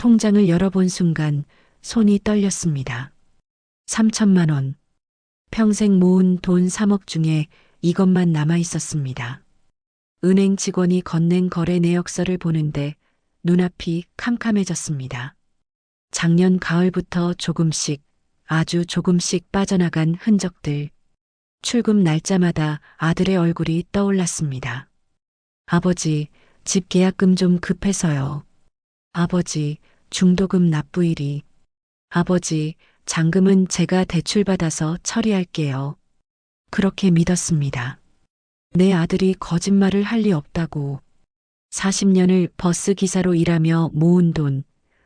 통장을 열어본 순간 손이 떨렸습니다. 3천만 원. 평생 모은 돈 3억 중에 이것만 남아 있었습니다. 은행 직원이 건넨 거래 내역서를 보는데 눈앞이 캄캄해졌습니다. 작년 가을부터 조금씩, 아주 조금씩 빠져나간 흔적들. 출금 날짜마다 아들의 얼굴이 떠올랐습니다. 아버지, 집 계약금 좀 급해서요. 아버지, 중도금 납부일이. 아버지, 잔금은 제가 대출받아서 처리할게요. 그렇게 믿었습니다. 내 아들이 거짓말을 할 리 없다고. 40년을 버스 기사로 일하며 모은 돈,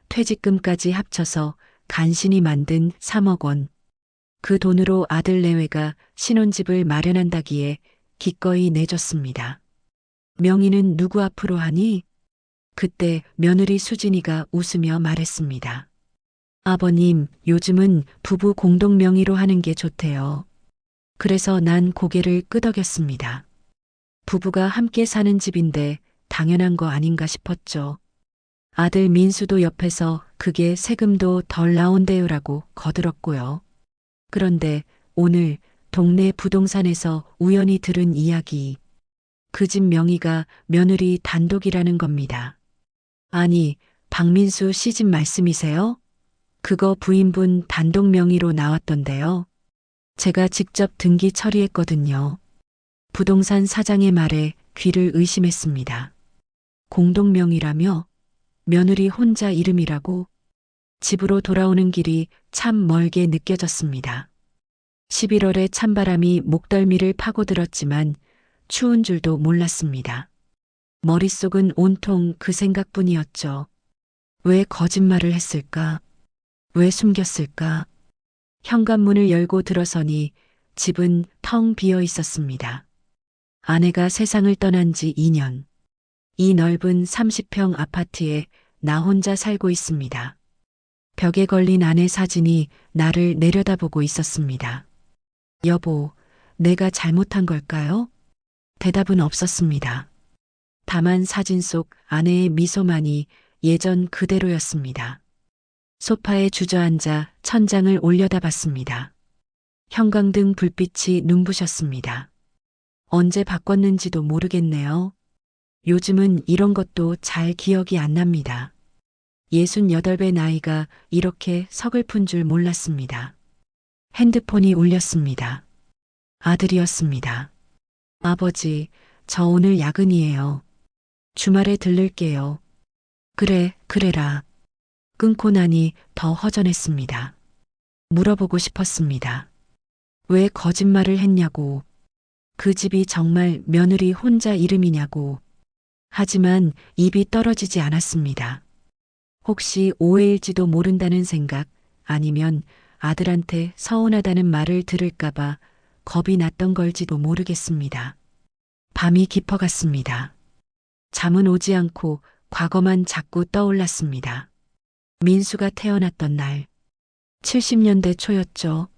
퇴직금까지 합쳐서 간신히 만든 3억 원. 그 돈으로 아들 내외가 신혼집을 마련한다기에 기꺼이 내줬습니다. 명의는 누구 앞으로 하니? 그때 며느리 수진이가 웃으며 말했습니다. 아버님, 요즘은 부부 공동 명의로 하는 게 좋대요. 그래서 난 고개를 끄덕였습니다. 부부가 함께 사는 집인데 당연한 거 아닌가 싶었죠. 아들 민수도 옆에서 그게 세금도 덜 나온대요라고 거들었고요. 그런데 오늘 동네 부동산에서 우연히 들은 이야기. 그 집 명의가 며느리 단독이라는 겁니다. 아니, 박민수 씨 집 말씀이세요? 그거 부인분 단독 명의로 나왔던데요. 제가 직접 등기 처리했거든요. 부동산 사장의 말에 귀를 의심했습니다. 공동 명의라며? 며느리 혼자 이름이라고? 집으로 돌아오는 길이 참 멀게 느껴졌습니다. 11월에 찬바람이 목덜미를 파고들었지만 추운 줄도 몰랐습니다. 머릿속은 온통 그 생각뿐이었죠. 왜 거짓말을 했을까? 왜 숨겼을까? 현관문을 열고 들어서니 집은 텅 비어 있었습니다. 아내가 세상을 떠난 지 2년. 이 넓은 30평 아파트에 나 혼자 살고 있습니다. 벽에 걸린 아내 사진이 나를 내려다보고 있었습니다. 여보, 내가 잘못한 걸까요? 대답은 없었습니다. 다만 사진 속 아내의 미소만이 예전 그대로였습니다. 소파에 주저앉아 천장을 올려다봤습니다. 형광등 불빛이 눈부셨습니다. 언제 바꿨는지도 모르겠네요. 요즘은 이런 것도 잘 기억이 안 납니다. 68배 나이가 이렇게 서글픈 줄 몰랐습니다. 핸드폰이 울렸습니다. 아들이었습니다. 아버지, 저 오늘 야근이에요. 주말에 들를게요. 그래, 그래라. 끊고 나니 더 허전했습니다. 물어보고 싶었습니다. 왜 거짓말을 했냐고. 그 집이 정말 며느리 혼자 이름이냐고. 하지만 입이 떨어지지 않았습니다. 혹시 오해일지도 모른다는 생각, 아니면 아들한테 서운하다는 말을 들을까봐 겁이 났던 걸지도 모르겠습니다. 밤이 깊어갔습니다. 잠은 오지 않고 과거만 자꾸 떠올랐습니다. 민수가 태어났던 날, 70년대 초였죠.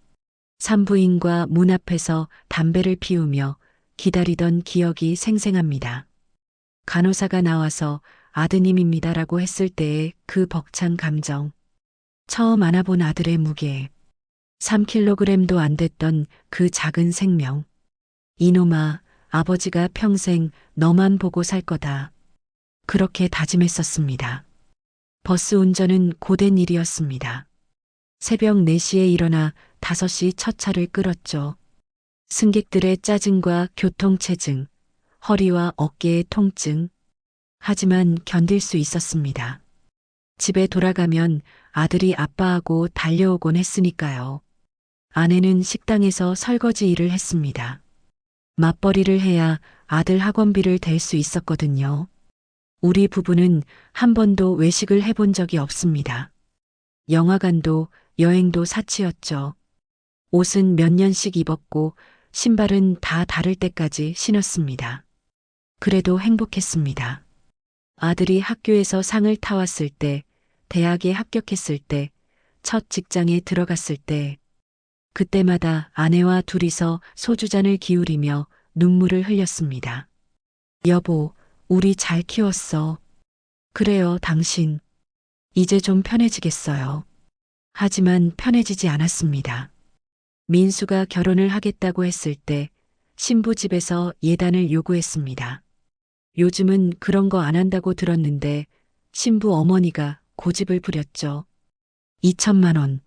산부인과 문 앞에서 담배를 피우며 기다리던 기억이 생생합니다. 간호사가 나와서 아드님입니다라고 했을 때의 그 벅찬 감정. 처음 안아본 아들의 무게. 3kg도 안 됐던 그 작은 생명. 이놈아, 아버지가 평생 너만 보고 살 거다. 그렇게 다짐했었습니다. 버스 운전은 고된 일이었습니다. 새벽 4시에 일어나 5시 첫 차를 끌었죠. 승객들의 짜증과 교통체증, 허리와 어깨의 통증. 하지만 견딜 수 있었습니다. 집에 돌아가면 아들이 아빠하고 달려오곤 했으니까요. 아내는 식당에서 설거지 일을 했습니다. 맞벌이를 해야 아들 학원비를 댈 수 있었거든요. 우리 부부는 한 번도 외식을 해본 적이 없습니다. 영화관도 여행도 사치였죠. 옷은 몇 년씩 입었고 신발은 다 다를 때까지 신었습니다. 그래도 행복했습니다. 아들이 학교에서 상을 타왔을 때, 대학에 합격했을 때, 첫 직장에 들어갔을 때, 그때마다 아내와 둘이서 소주잔을 기울이며 눈물을 흘렸습니다. 여보, 우리 잘 키웠어. 그래요, 당신. 이제 좀 편해지겠어요. 하지만 편해지지 않았습니다. 민수가 결혼을 하겠다고 했을 때 신부 집에서 예단을 요구했습니다. 요즘은 그런 거 안 한다고 들었는데 신부 어머니가 고집을 부렸죠. 2천만 원.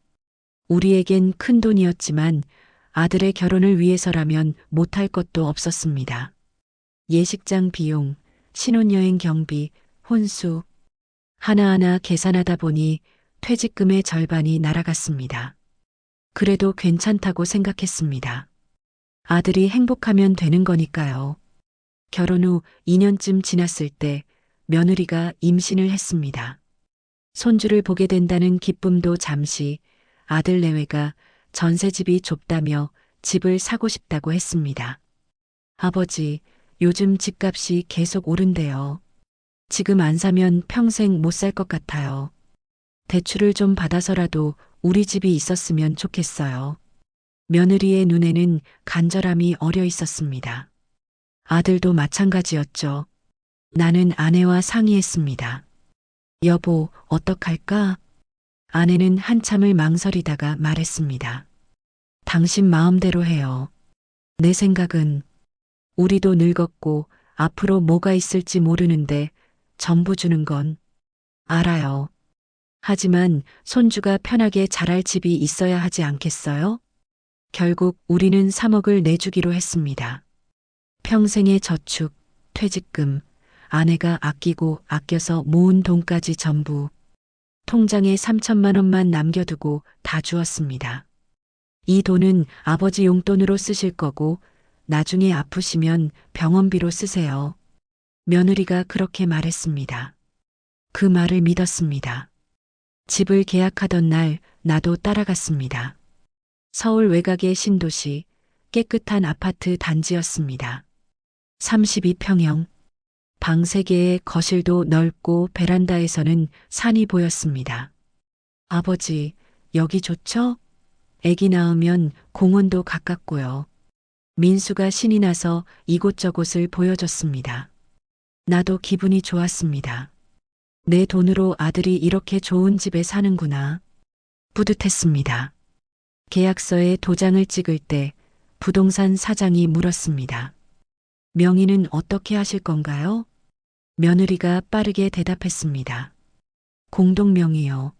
우리에겐 큰 돈이었지만 아들의 결혼을 위해서라면 못할 것도 없었습니다. 예식장 비용, 신혼여행 경비, 혼수, 하나하나 계산하다 보니 퇴직금의 절반이 날아갔습니다. 그래도 괜찮다고 생각했습니다. 아들이 행복하면 되는 거니까요. 결혼 후 2년쯤 지났을 때 며느리가 임신을 했습니다. 손주를 보게 된다는 기쁨도 잠시 아들 내외가 전셋집이 좁다며 집을 사고 싶다고 했습니다. 아버지, 요즘 집값이 계속 오른대요. 지금 안 사면 평생 못 살 것 같아요. 대출을 좀 받아서라도 우리 집이 있었으면 좋겠어요. 며느리의 눈에는 간절함이 어려 있었습니다. 아들도 마찬가지였죠. 나는 아내와 상의했습니다. 여보, 어떡할까? 아내는 한참을 망설이다가 말했습니다. 당신 마음대로 해요. 내 생각은 우리도 늙었고 앞으로 뭐가 있을지 모르는데 전부 주는 건 알아요. 하지만 손주가 편하게 자랄 집이 있어야 하지 않겠어요? 결국 우리는 3억을 내주기로 했습니다. 평생의 저축, 퇴직금, 아내가 아끼고 아껴서 모은 돈까지 전부 통장에 3천만 원만 남겨두고 다 주었습니다. 이 돈은 아버지 용돈으로 쓰실 거고 나중에 아프시면 병원비로 쓰세요. 며느리가 그렇게 말했습니다. 그 말을 믿었습니다. 집을 계약하던 날 나도 따라갔습니다. 서울 외곽의 신도시 깨끗한 아파트 단지였습니다. 32평형, 방 3개에 거실도 넓고 베란다에서는 산이 보였습니다. 아버지, 여기 좋죠? 애기 낳으면 공원도 가깝고요. 민수가 신이 나서 이곳저곳을 보여줬습니다. 나도 기분이 좋았습니다. 내 돈으로 아들이 이렇게 좋은 집에 사는구나. 뿌듯했습니다. 계약서에 도장을 찍을 때 부동산 사장이 물었습니다. 명의는 어떻게 하실 건가요? 며느리가 빠르게 대답했습니다. 공동명의요.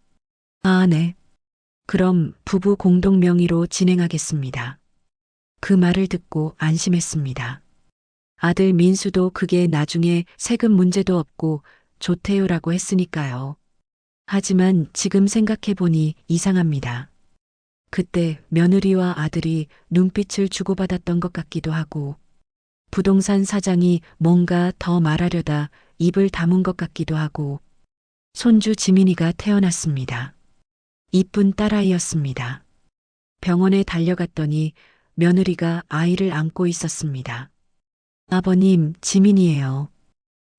아, 네. 그럼 부부 공동명의로 진행하겠습니다. 그 말을 듣고 안심했습니다. 아들 민수도 그게 나중에 세금 문제도 없고 좋대요라고 했으니까요. 하지만 지금 생각해보니 이상합니다. 그때 며느리와 아들이 눈빛을 주고받았던 것 같기도 하고 부동산 사장이 뭔가 더 말하려다 입을 다문 것 같기도 하고 손주 지민이가 태어났습니다. 이쁜 딸아이였습니다. 병원에 달려갔더니 며느리가 아이를 안고 있었습니다. 아버님, 지민이에요.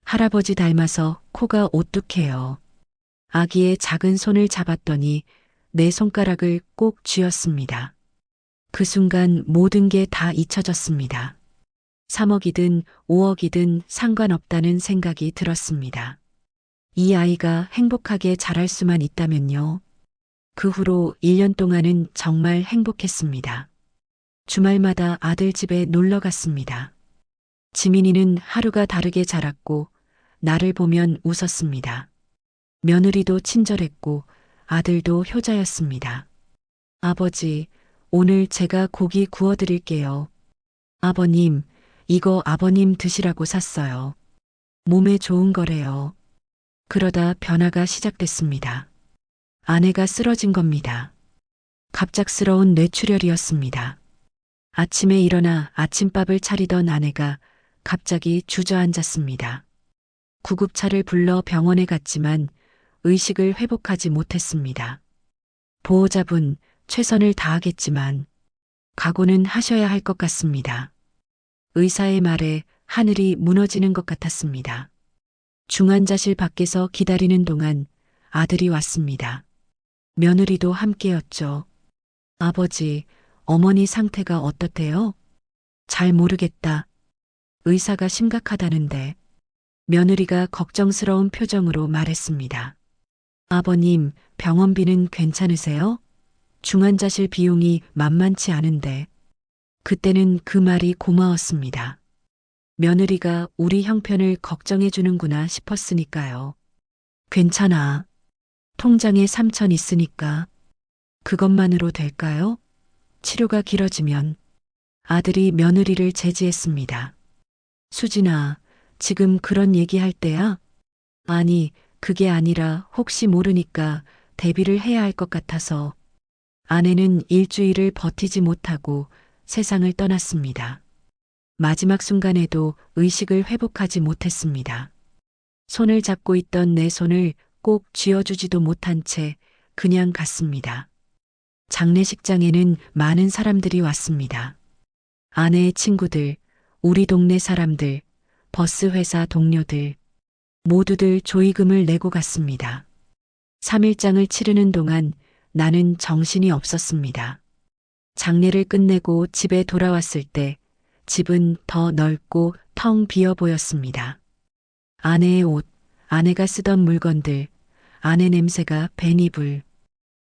할아버지 닮아서 코가 오뚝해요. 아기의 작은 손을 잡았더니 내 손가락을 꼭 쥐었습니다. 그 순간 모든 게 다 잊혀졌습니다. 3억이든 5억이든 상관없다는 생각이 들었습니다. 이 아이가 행복하게 자랄 수만 있다면요. 그 후로 1년 동안은 정말 행복했습니다. 주말마다 아들 집에 놀러 갔습니다. 지민이는 하루가 다르게 자랐고 나를 보면 웃었습니다. 며느리도 친절했고 아들도 효자였습니다. 아버지, 오늘 제가 고기 구워드릴게요. 아버님, 이거 아버님 드시라고 샀어요. 몸에 좋은 거래요. 그러다 변화가 시작됐습니다. 아내가 쓰러진 겁니다. 갑작스러운 뇌출혈이었습니다. 아침에 일어나 아침밥을 차리던 아내가 갑자기 주저앉았습니다. 구급차를 불러 병원에 갔지만 의식을 회복하지 못했습니다. 보호자분, 최선을 다하겠지만 각오는 하셔야 할 것 같습니다. 의사의 말에 하늘이 무너지는 것 같았습니다. 중환자실 밖에서 기다리는 동안 아들이 왔습니다. 며느리도 함께였죠. 아버지, 어머니 상태가 어떻대요? 잘 모르겠다. 의사가 심각하다는데 며느리가 걱정스러운 표정으로 말했습니다. 아버님, 병원비는 괜찮으세요? 중환자실 비용이 만만치 않은데. 그때는 그 말이 고마웠습니다. 며느리가 우리 형편을 걱정해 주는구나 싶었으니까요. 괜찮아. 통장에 3천 있으니까. 그것만으로 될까요? 치료가 길어지면. 아들이 며느리를 제지했습니다. 수진아, 지금 그런 얘기할 때야? 아니, 그게 아니라 혹시 모르니까 대비를 해야 할 것 같아서. 아내는 일주일을 버티지 못하고 세상을 떠났습니다. 마지막 순간에도 의식을 회복하지 못했습니다. 손을 잡고 있던 내 손을 꼭 쥐어주지도 못한 채 그냥 갔습니다. 장례식장에는 많은 사람들이 왔습니다. 아내의 친구들, 우리 동네 사람들, 버스 회사 동료들, 모두들 조의금을 내고 갔습니다. 3일장을 치르는 동안 나는 정신이 없었습니다. 장례를 끝내고 집에 돌아왔을 때 집은 더 넓고 텅 비어 보였습니다. 아내의 옷, 아내가 쓰던 물건들, 아내 냄새가 밴 이불,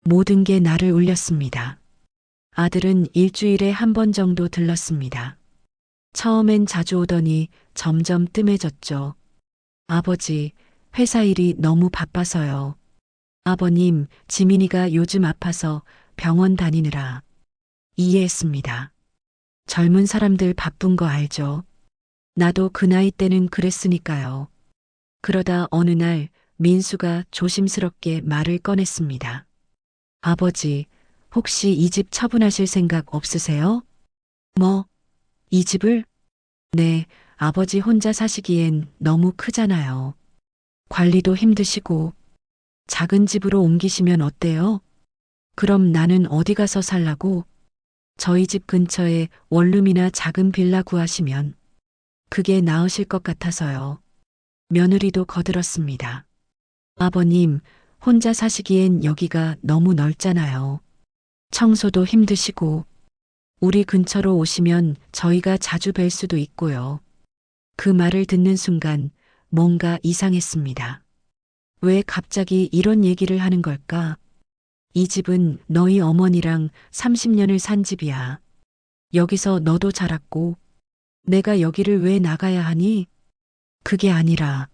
모든 게 나를 울렸습니다. 아들은 일주일에 한 번 정도 들렀습니다. 처음엔 자주 오더니 점점 뜸해졌죠. 아버지, 회사 일이 너무 바빠서요. 아버님, 지민이가 요즘 아파서 병원 다니느라. 이해했습니다. 젊은 사람들 바쁜 거 알죠? 나도 그 나이 때는 그랬으니까요. 그러다 어느 날 민수가 조심스럽게 말을 꺼냈습니다. 아버지, 혹시 이 집 처분하실 생각 없으세요? 뭐, 이 집을? 네, 아버지 혼자 사시기엔 너무 크잖아요. 관리도 힘드시고, 작은 집으로 옮기시면 어때요? 그럼 나는 어디 가서 살라고? 저희 집 근처에 원룸이나 작은 빌라 구하시면 그게 나으실 것 같아서요. 며느리도 거들었습니다. 아버님, 혼자 사시기엔 여기가 너무 넓잖아요. 청소도 힘드시고, 우리 근처로 오시면 저희가 자주 뵐 수도 있고요. 그 말을 듣는 순간 뭔가 이상했습니다. 왜 갑자기 이런 얘기를 하는 걸까? 이 집은 너희 어머니랑 30년을 산 집이야. 여기서 너도 자랐고, 내가 여기를 왜 나가야 하니? 그게 아니라,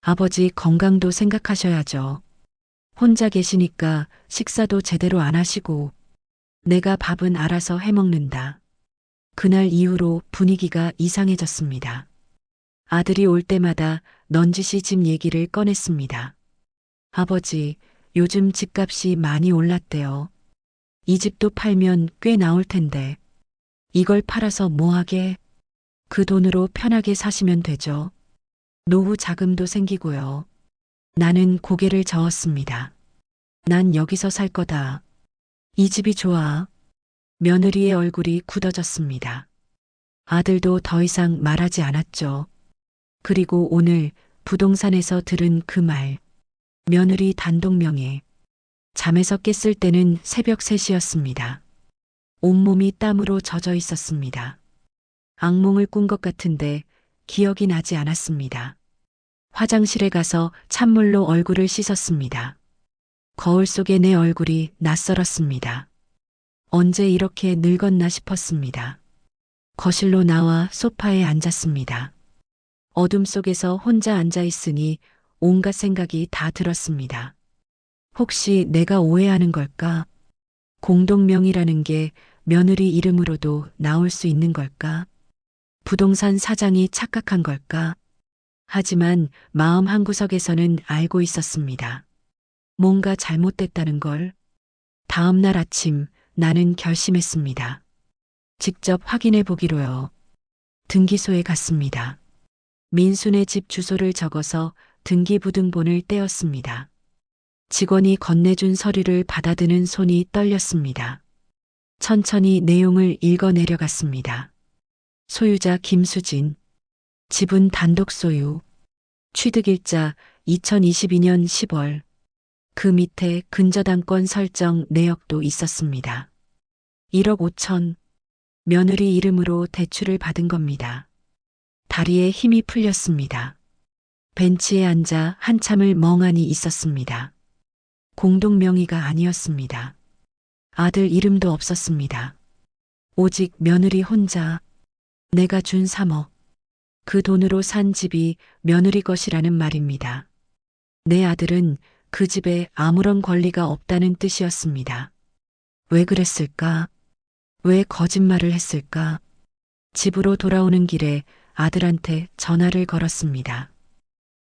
아버지 건강도 생각하셔야죠. 혼자 계시니까 식사도 제대로 안 하시고, 내가 밥은 알아서 해먹는다. 그날 이후로 분위기가 이상해졌습니다. 아들이 올 때마다 넌지시 집 얘기를 꺼냈습니다. 아버지, 요즘 집값이 많이 올랐대요. 이 집도 팔면 꽤 나올 텐데, 이걸 팔아서 뭐 하게? 그 돈으로 편하게 사시면 되죠. 노후 자금도 생기고요. 나는 고개를 저었습니다. 난 여기서 살 거다. 이 집이 좋아. 며느리의 얼굴이 굳어졌습니다. 아들도 더 이상 말하지 않았죠. 그리고 오늘 부동산에서 들은 그 말. 며느리 단독 명예. 잠에서 깼을 때는 새벽 3시였습니다. 온몸이 땀으로 젖어 있었습니다. 악몽을 꾼 것 같은데 기억이 나지 않았습니다. 화장실에 가서 찬물로 얼굴을 씻었습니다. 거울 속의 내 얼굴이 낯설었습니다. 언제 이렇게 늙었나 싶었습니다. 거실로 나와 소파에 앉았습니다. 어둠 속에서 혼자 앉아 있으니 온갖 생각이 다 들었습니다. 혹시 내가 오해하는 걸까? 공동명의라는 게 며느리 이름으로도 나올 수 있는 걸까? 부동산 사장이 착각한 걸까? 하지만 마음 한구석에서는 알고 있었습니다. 뭔가 잘못됐다는 걸. 다음 날 아침 나는 결심했습니다. 직접 확인해 보기로요. 등기소에 갔습니다. 민수네 집 주소를 적어서 등기부등본을 떼었습니다. 직원이 건네준 서류를 받아드는 손이 떨렸습니다. 천천히 내용을 읽어 내려갔습니다. 소유자 김수진. 집은 단독 소유. 취득일자 2022년 10월. 그 밑에 근저당권 설정 내역도 있었습니다. 1억 5천. 며느리 이름으로 대출을 받은 겁니다. 다리에 힘이 풀렸습니다. 벤치에 앉아 한참을 멍하니 있었습니다. 공동 명의가 아니었습니다. 아들 이름도 없었습니다. 오직 며느리 혼자 내가 준 3억. 그 돈으로 산 집이 며느리 것이라는 말입니다. 내 아들은 그 집에 아무런 권리가 없다는 뜻이었습니다. 왜 그랬을까? 왜 거짓말을 했을까? 집으로 돌아오는 길에 아들한테 전화를 걸었습니다.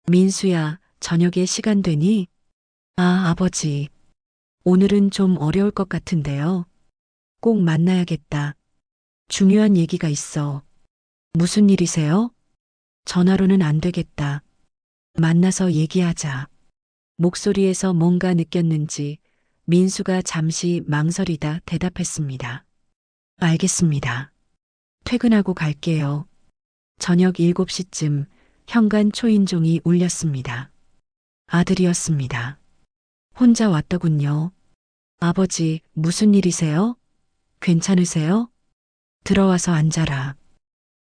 민수야, 저녁에 시간 되니? 아, 아버지. 오늘은 좀 어려울 것 같은데요. 꼭 만나야겠다. 중요한 얘기가 있어. 무슨 일이세요? 전화로는 안 되겠다. 만나서 얘기하자. 목소리에서 뭔가 느꼈는지 민수가 잠시 망설이다 대답했습니다. 알겠습니다. 퇴근하고 갈게요. 저녁 7시쯤 현관 초인종이 울렸습니다. 아들이었습니다. 혼자 왔더군요. 아버지, 무슨 일이세요? 괜찮으세요? 들어와서 앉아라.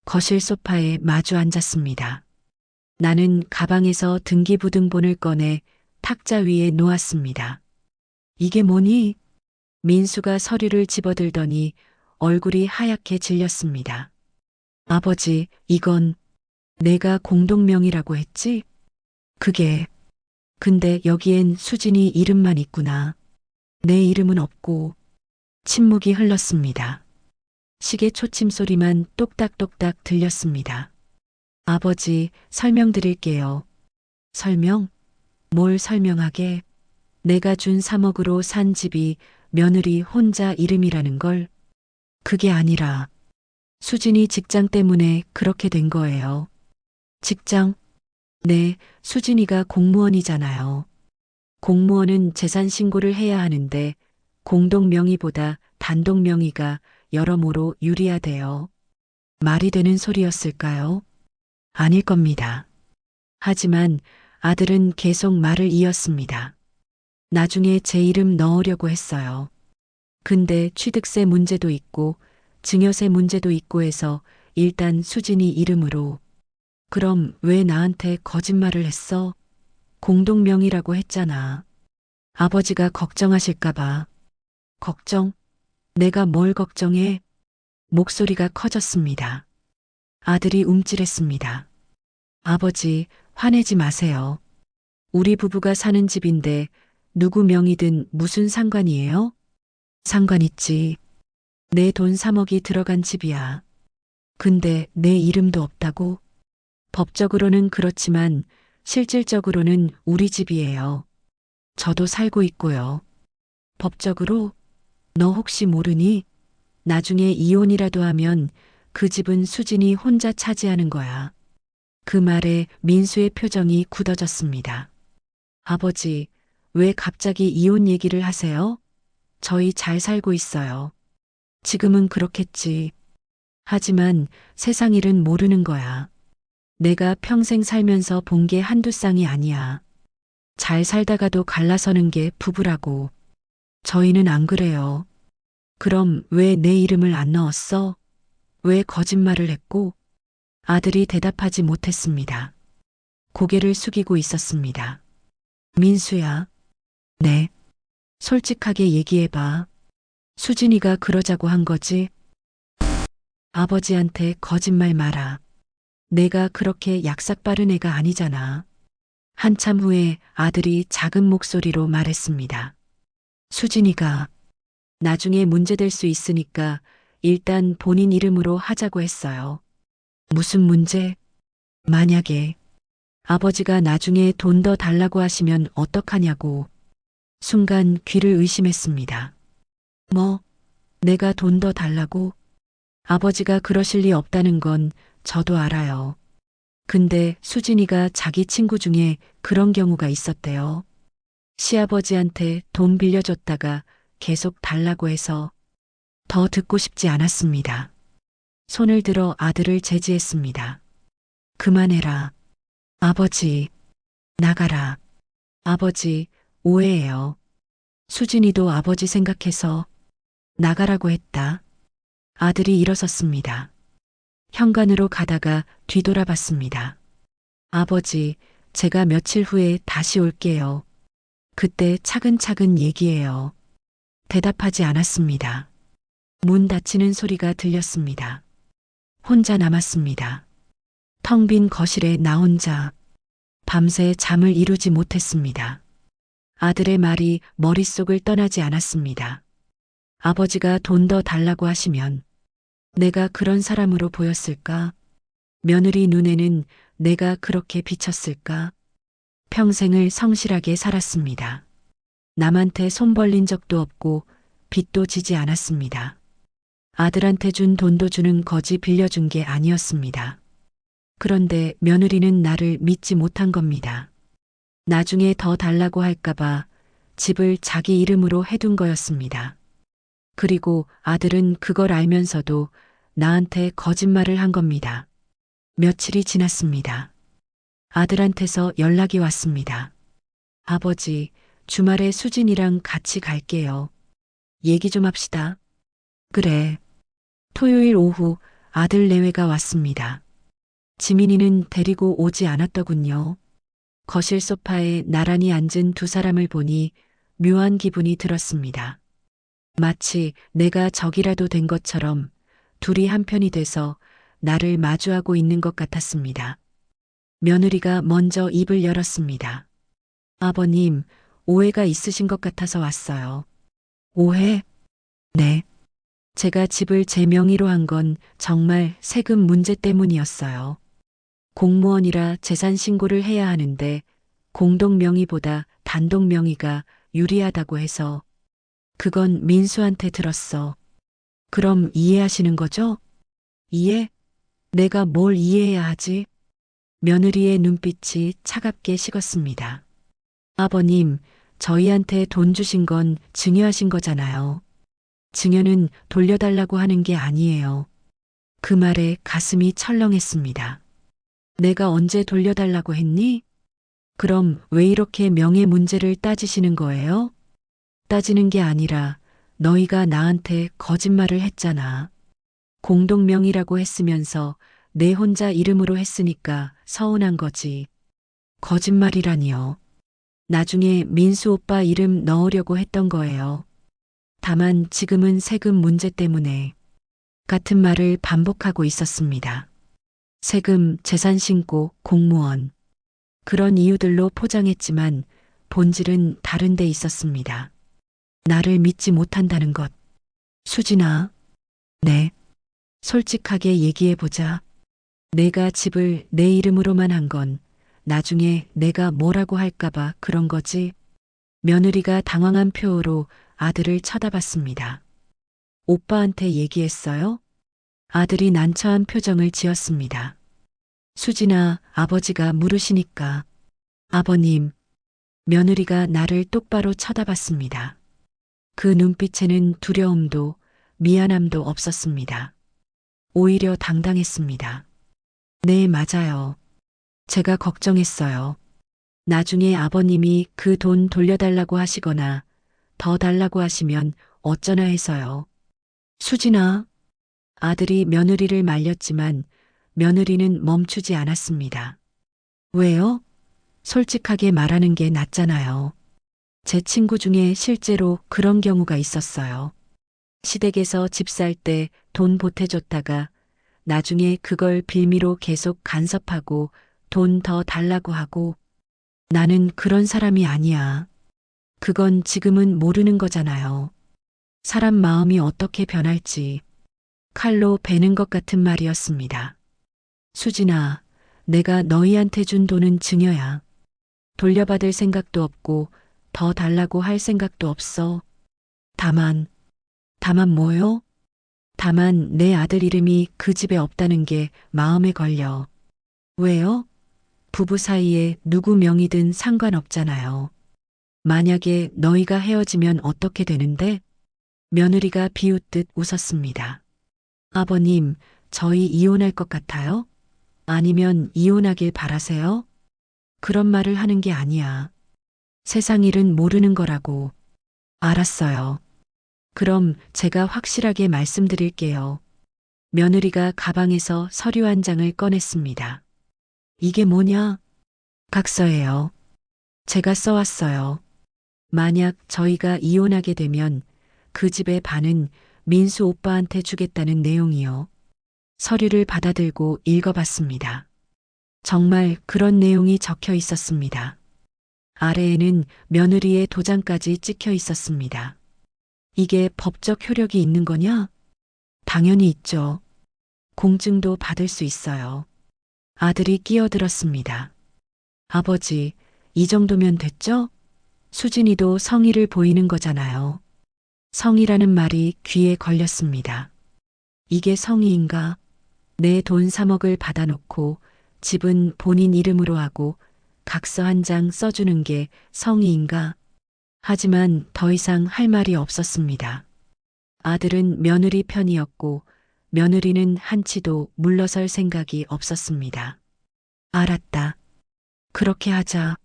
거실 소파에 마주 앉았습니다. 나는 가방에서 등기부등본을 꺼내 탁자 위에 놓았습니다. 이게 뭐니? 민수가 서류를 집어들더니 얼굴이 하얗게 질렸습니다. 아버지, 이건 내가 공동명의라고 했지? 근데 여기엔 수진이 이름만 있구나. 내 이름은 없고. 침묵이 흘렀습니다. 시계 초침 소리만 똑딱똑딱 들렸습니다. 아버지, 설명드릴게요. 설명? 뭘 설명하게? 내가 준 3억으로 산 집이 며느리 혼자 이름이라는 걸? 그게 아니라 수진이 직장 때문에 그렇게 된 거예요. 직장? 네, 수진이가 공무원이잖아요. 공무원은 재산 신고를 해야 하는데 공동 명의보다 단독 명의가 여러모로 유리하대요. 말이 되는 소리였을까요? 아닐 겁니다. 하지만 아들은 계속 말을 이었습니다. 나중에 제 이름 넣으려고 했어요. 근데 취득세 문제도 있고 증여세 문제도 있고 해서 일단 수진이 이름으로. 그럼 왜 나한테 거짓말을 했어? 공동명의라고 했잖아. 아버지가 걱정하실까봐. 걱정? 내가 뭘 걱정해? 목소리가 커졌습니다. 아들이 움찔했습니다. 아버지, 화내지 마세요. 우리 부부가 사는 집인데 누구 명의든 무슨 상관이에요? 상관 있지. 내 돈 3억이 들어간 집이야. 근데 내 이름도 없다고? 법적으로는 그렇지만 실질적으로는 우리 집이에요. 저도 살고 있고요. 법적으로? 너 혹시 모르니? 나중에 이혼이라도 하면 그 집은 수진이 혼자 차지하는 거야. 그 말에 민수의 표정이 굳어졌습니다. 아버지, 왜 갑자기 이혼 얘기를 하세요? 저희 잘 살고 있어요. 지금은 그렇겠지. 하지만 세상 일은 모르는 거야. 내가 평생 살면서 본 게 한두 쌍이 아니야. 잘 살다가도 갈라서는 게 부부라고. 저희는 안 그래요. 그럼 왜 내 이름을 안 넣었어? 왜 거짓말을 했고? 아들이 대답하지 못했습니다. 고개를 숙이고 있었습니다. 민수야. 네. 솔직하게 얘기해봐. 수진이가 그러자고 한 거지? 아버지한테 거짓말 마라. 내가 그렇게 약삭 빠른 애가 아니잖아. 한참 후에 아들이 작은 목소리로 말했습니다. 수진이가 나중에 문제될 수 있으니까 일단 본인 이름으로 하자고 했어요. 무슨 문제? 만약에 아버지가 나중에 돈 더 달라고 하시면 어떡하냐고. 순간 귀를 의심했습니다. 뭐? 내가 돈 더 달라고? 아버지가 그러실 리 없다는 건 저도 알아요. 근데 수진이가 자기 친구 중에 그런 경우가 있었대요. 시아버지한테 돈 빌려줬다가 계속 달라고 해서 더 듣고 싶지 않았습니다. 손을 들어 아들을 제지했습니다. 그만해라. 아버지, 나가라. 아버지, 오해해요. 수진이도 아버지 생각해서 나가라고 했다. 아들이 일어섰습니다. 현관으로 가다가 뒤돌아봤습니다. 아버지, 제가 며칠 후에 다시 올게요. 그때 차근차근 얘기해요. 대답하지 않았습니다. 문 닫히는 소리가 들렸습니다. 혼자 남았습니다. 텅 빈 거실에 나 혼자 밤새 잠을 이루지 못했습니다. 아들의 말이 머릿속을 떠나지 않았습니다. 아버지가 돈 더 달라고 하시면 내가 그런 사람으로 보였을까? 며느리 눈에는 내가 그렇게 비쳤을까? 평생을 성실하게 살았습니다. 남한테 손 벌린 적도 없고 빚도 지지 않았습니다. 아들한테 준 돈도 주는 거지 빌려준 게 아니었습니다. 그런데 며느리는 나를 믿지 못한 겁니다. 나중에 더 달라고 할까봐 집을 자기 이름으로 해둔 거였습니다. 그리고 아들은 그걸 알면서도 나한테 거짓말을 한 겁니다. 며칠이 지났습니다. 아들한테서 연락이 왔습니다. 아버지, 주말에 수진이랑 같이 갈게요. 얘기 좀 합시다. 그래. 토요일 오후 아들 내외가 왔습니다. 지민이는 데리고 오지 않았더군요. 거실 소파에 나란히 앉은 두 사람을 보니 묘한 기분이 들었습니다. 마치 내가 적이라도 된 것처럼 둘이 한편이 돼서 나를 마주하고 있는 것 같았습니다. 며느리가 먼저 입을 열었습니다. 아버님, 오해가 있으신 것 같아서 왔어요. 오해? 네. 제가 집을 제 명의로 한 건 정말 세금 문제 때문이었어요. 공무원이라 재산 신고를 해야 하는데 공동 명의보다 단독 명의가 유리하다고 해서 그건 민수한테 들었어. 그럼 이해하시는 거죠? 이해? 내가 뭘 이해해야 하지? 며느리의 눈빛이 차갑게 식었습니다. 아버님, 저희한테 돈 주신 건 증여하신 거잖아요. 증여는 돌려달라고 하는 게 아니에요. 그 말에 가슴이 철렁했습니다. 내가 언제 돌려달라고 했니? 그럼 왜 이렇게 명예 문제를 따지시는 거예요? 따지는 게 아니라 너희가 나한테 거짓말을 했잖아. 공동명의라고 했으면서 내 혼자 이름으로 했으니까 서운한 거지. 거짓말이라니요. 나중에 민수 오빠 이름 넣으려고 했던 거예요. 다만 지금은 세금 문제 때문에 같은 말을 반복하고 있었습니다. 세금, 재산 신고, 공무원. 그런 이유들로 포장했지만 본질은 다른 데 있었습니다. 나를 믿지 못한다는 것. 수진아. 네. 솔직하게 얘기해보자. 내가 집을 내 이름으로만 한 건 나중에 내가 뭐라고 할까봐 그런 거지. 며느리가 당황한 표호로 아들을 쳐다봤습니다. 오빠한테 얘기했어요? 아들이 난처한 표정을 지었습니다. 수진아, 아버지가 물으시니까. 아버님, 며느리가 나를 똑바로 쳐다봤습니다. 그 눈빛에는 두려움도 미안함도 없었습니다. 오히려 당당했습니다. 네, 맞아요. 제가 걱정했어요. 나중에 아버님이 그 돈 돌려달라고 하시거나 더 달라고 하시면 어쩌나 해서요. 수진아, 아들이 며느리를 말렸지만 며느리는 멈추지 않았습니다. 왜요? 솔직하게 말하는 게 낫잖아요. 제 친구 중에 실제로 그런 경우가 있었어요. 시댁에서 집 살 때 돈 보태줬다가 나중에 그걸 빌미로 계속 간섭하고 돈 더 달라고 하고 나는 그런 사람이 아니야. 그건 지금은 모르는 거잖아요. 사람 마음이 어떻게 변할지 칼로 베는 것 같은 말이었습니다. 수진아, 내가 너희한테 준 돈은 증여야. 돌려받을 생각도 없고 더 달라고 할 생각도 없어. 다만 뭐요? 다만 내 아들 이름이 그 집에 없다는 게 마음에 걸려. 왜요? 부부 사이에 누구 명의든 상관없잖아요. 만약에 너희가 헤어지면 어떻게 되는데? 며느리가 비웃듯 웃었습니다. 아버님, 저희 이혼할 것 같아요? 아니면 이혼하길 바라세요? 그런 말을 하는 게 아니야. 세상 일은 모르는 거라고. 알았어요. 그럼 제가 확실하게 말씀드릴게요. 며느리가 가방에서 서류 한 장을 꺼냈습니다. 이게 뭐냐? 각서예요. 제가 써왔어요. 만약 저희가 이혼하게 되면 그 집의 반은 민수 오빠한테 주겠다는 내용이요. 서류를 받아들고 읽어봤습니다. 정말 그런 내용이 적혀 있었습니다. 아래에는 며느리의 도장까지 찍혀 있었습니다. 이게 법적 효력이 있는 거냐? 당연히 있죠. 공증도 받을 수 있어요. 아들이 끼어들었습니다. 아버지, 이 정도면 됐죠? 수진이도 성의를 보이는 거잖아요. 성의라는 말이 귀에 걸렸습니다. 이게 성의인가? 내 돈 3억을 받아놓고 집은 본인 이름으로 하고 각서 한 장 써주는 게 성의인가? 하지만 더 이상 할 말이 없었습니다. 아들은 며느리 편이었고 며느리는 한치도 물러설 생각이 없었습니다. 알았다. 그렇게 하자.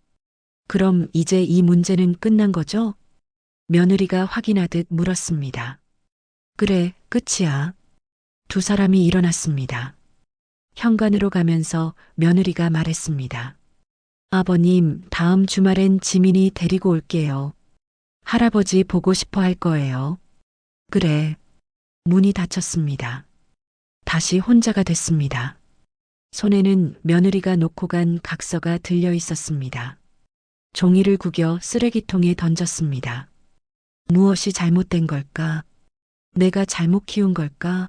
그럼 이제 이 문제는 끝난 거죠? 며느리가 확인하듯 물었습니다. 그래, 끝이야. 두 사람이 일어났습니다. 현관으로 가면서 며느리가 말했습니다. 아버님, 다음 주말엔 지민이 데리고 올게요. 할아버지 보고 싶어 할 거예요. 그래. 문이 닫혔습니다. 다시 혼자가 됐습니다. 손에는 며느리가 놓고 간 각서가 들려 있었습니다. 종이를 구겨 쓰레기통에 던졌습니다. 무엇이 잘못된 걸까? 내가 잘못 키운 걸까?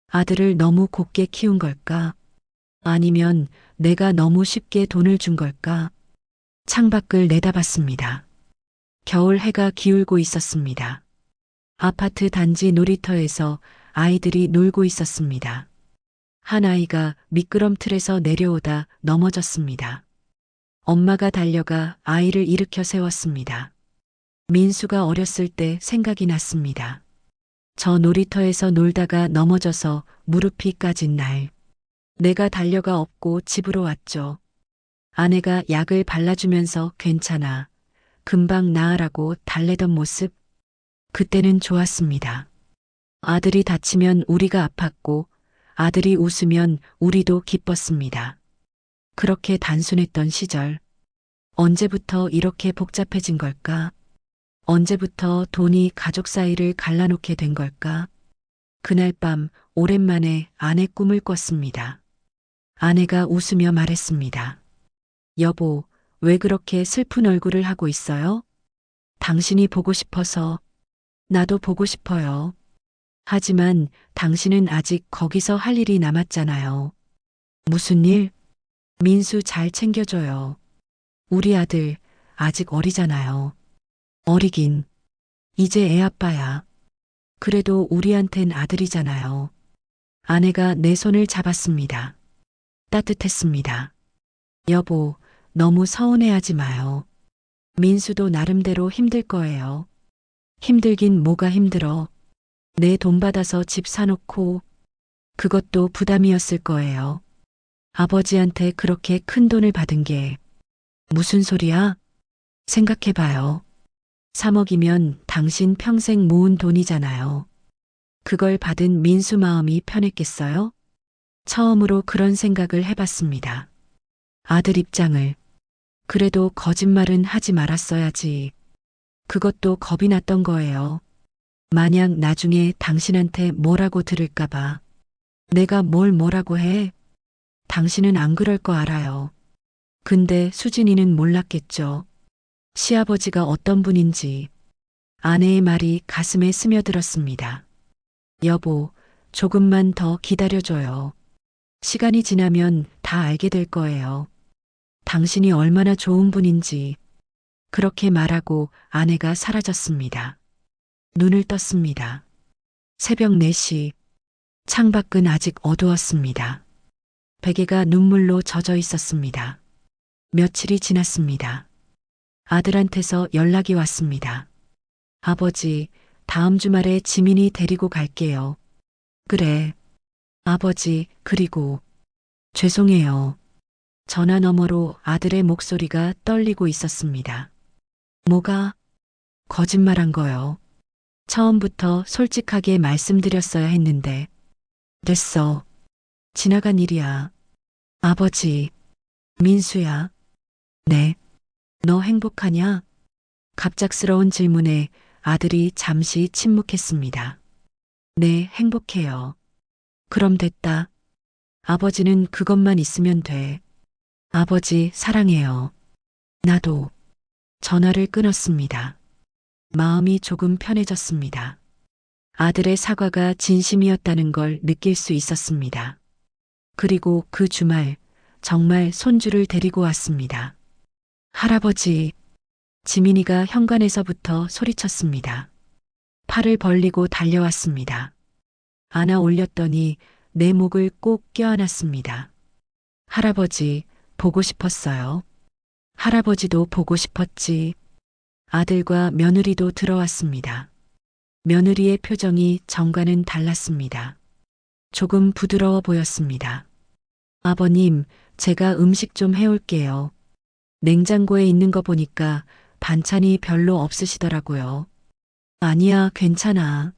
아들을 너무 곱게 키운 걸까? 아니면 내가 너무 쉽게 돈을 준 걸까? 창밖을 내다봤습니다. 겨울 해가 기울고 있었습니다. 아파트 단지 놀이터에서 아이들이 놀고 있었습니다. 한 아이가 미끄럼틀에서 내려오다 넘어졌습니다. 엄마가 달려가 아이를 일으켜 세웠습니다. 민수가 어렸을 때 생각이 났습니다. 저 놀이터에서 놀다가 넘어져서 무릎이 까진 날. 내가 달려가 업고 집으로 왔죠. 아내가 약을 발라주면서 괜찮아. 금방 나으라고 달래던 모습. 그때는 좋았습니다. 아들이 다치면 우리가 아팠고 아들이 웃으면 우리도 기뻤습니다. 그렇게 단순했던 시절. 언제부터 이렇게 복잡해진 걸까? 언제부터 돈이 가족 사이를 갈라놓게 된 걸까? 그날 밤 오랜만에 아내 꿈을 꿨습니다. 아내가 웃으며 말했습니다. 여보, 왜 그렇게 슬픈 얼굴을 하고 있어요? 당신이 보고 싶어서. 나도 보고 싶어요. 하지만 당신은 아직 거기서 할 일이 남았잖아요. 무슨 일? 민수 잘 챙겨줘요. 우리 아들 아직 어리잖아요. 어리긴. 이제 애 아빠야. 그래도 우리한텐 아들이잖아요. 아내가 내 손을 잡았습니다. 따뜻했습니다. 여보, 너무 서운해하지 마요. 민수도 나름대로 힘들 거예요. 힘들긴 뭐가 힘들어. 내 돈 받아서 집 사놓고 그것도 부담이었을 거예요. 아버지한테 그렇게 큰 돈을 받은 게 무슨 소리야? 생각해봐요. 3억이면 당신 평생 모은 돈이잖아요. 그걸 받은 민수 마음이 편했겠어요? 처음으로 그런 생각을 해봤습니다. 아들 입장을. 그래도 거짓말은 하지 말았어야지. 그것도 겁이 났던 거예요. 만약 나중에 당신한테 뭐라고 들을까봐. 내가 뭐라고 해? 당신은 안 그럴 거 알아요. 근데 수진이는 몰랐겠죠. 시아버지가 어떤 분인지. 아내의 말이 가슴에 스며들었습니다. 여보, 조금만 더 기다려줘요. 시간이 지나면 다 알게 될 거예요. 당신이 얼마나 좋은 분인지. 그렇게 말하고 아내가 사라졌습니다. 눈을 떴습니다. 새벽 4시. 창밖은 아직 어두웠습니다. 베개가 눈물로 젖어 있었습니다. 며칠이 지났습니다. 아들한테서 연락이 왔습니다. 아버지, 다음 주말에 지민이 데리고 갈게요. 그래. 아버지, 그리고 죄송해요. 전화 너머로 아들의 목소리가 떨리고 있었습니다. 뭐가? 거짓말한 거요. 처음부터 솔직하게 말씀드렸어야 했는데. 됐어. 지나간 일이야. 아버지, 민수야. 네. 너 행복하냐? 갑작스러운 질문에 아들이 잠시 침묵했습니다. 네, 행복해요. 그럼 됐다. 아버지는 그것만 있으면 돼. 아버지, 사랑해요. 나도. 전화를 끊었습니다. 마음이 조금 편해졌습니다. 아들의 사과가 진심이었다는 걸 느낄 수 있었습니다. 그리고 그 주말, 정말 손주를 데리고 왔습니다. 할아버지, 지민이가 현관에서부터 소리쳤습니다. 팔을 벌리고 달려왔습니다. 안아 올렸더니 내 목을 꼭 껴안았습니다. 할아버지, 보고 싶었어요. 할아버지도 보고 싶었지. 아들과 며느리도 들어왔습니다. 며느리의 표정이 전과는 달랐습니다. 조금 부드러워 보였습니다. 아버님, 제가 음식 좀 해올게요. 냉장고에 있는 거 보니까 반찬이 별로 없으시더라고요. 아니야, 괜찮아.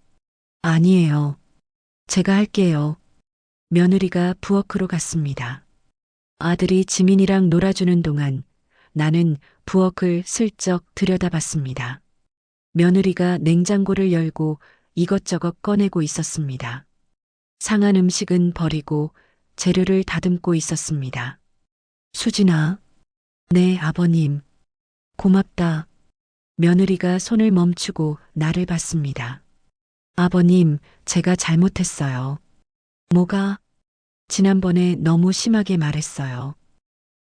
아니에요. 제가 할게요. 며느리가 부엌으로 갔습니다. 아들이 지민이랑 놀아주는 동안 나는 부엌을 슬쩍 들여다봤습니다. 며느리가 냉장고를 열고 이것저것 꺼내고 있었습니다. 상한 음식은 버리고 재료를 다듬고 있었습니다. 수진아. 네, 아버님. 고맙다. 며느리가 손을 멈추고 나를 봤습니다. 아버님, 제가 잘못했어요. 뭐가? 지난번에 너무 심하게 말했어요.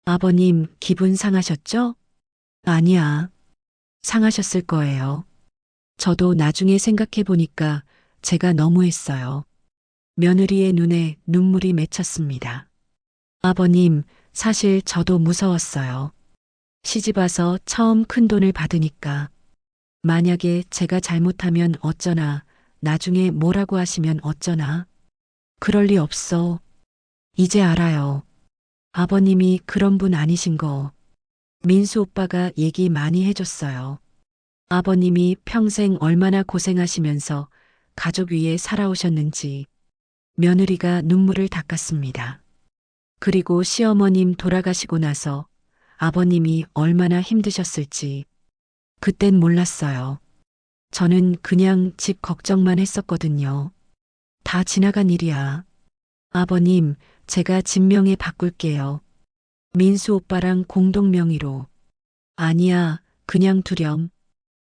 아버님, 기분 상하셨죠? 아니야. 상하셨을 거예요. 저도 나중에 생각해 보니까 제가 너무했어요. 며느리의 눈에 눈물이 맺혔습니다. 아버님, 사실 저도 무서웠어요. 시집 와서 처음 큰 돈을 받으니까. 만약에 제가 잘못하면 어쩌나, 나중에 뭐라고 하시면 어쩌나. 그럴 리 없어. 이제 알아요. 아버님이 그런 분 아니신 거. 민수 오빠가 얘기 많이 해줬어요. 아버님이 평생 얼마나 고생하시면서 가족 위에 살아오셨는지. 며느리가 눈물을 닦았습니다. 그리고 시어머님 돌아가시고 나서 아버님이 얼마나 힘드셨을지. 그땐 몰랐어요. 저는 그냥 집 걱정만 했었거든요. 다 지나간 일이야. 아버님, 제가 진명에 바꿀게요. 민수 오빠랑 공동 명의로. 아니야, 그냥 두렴.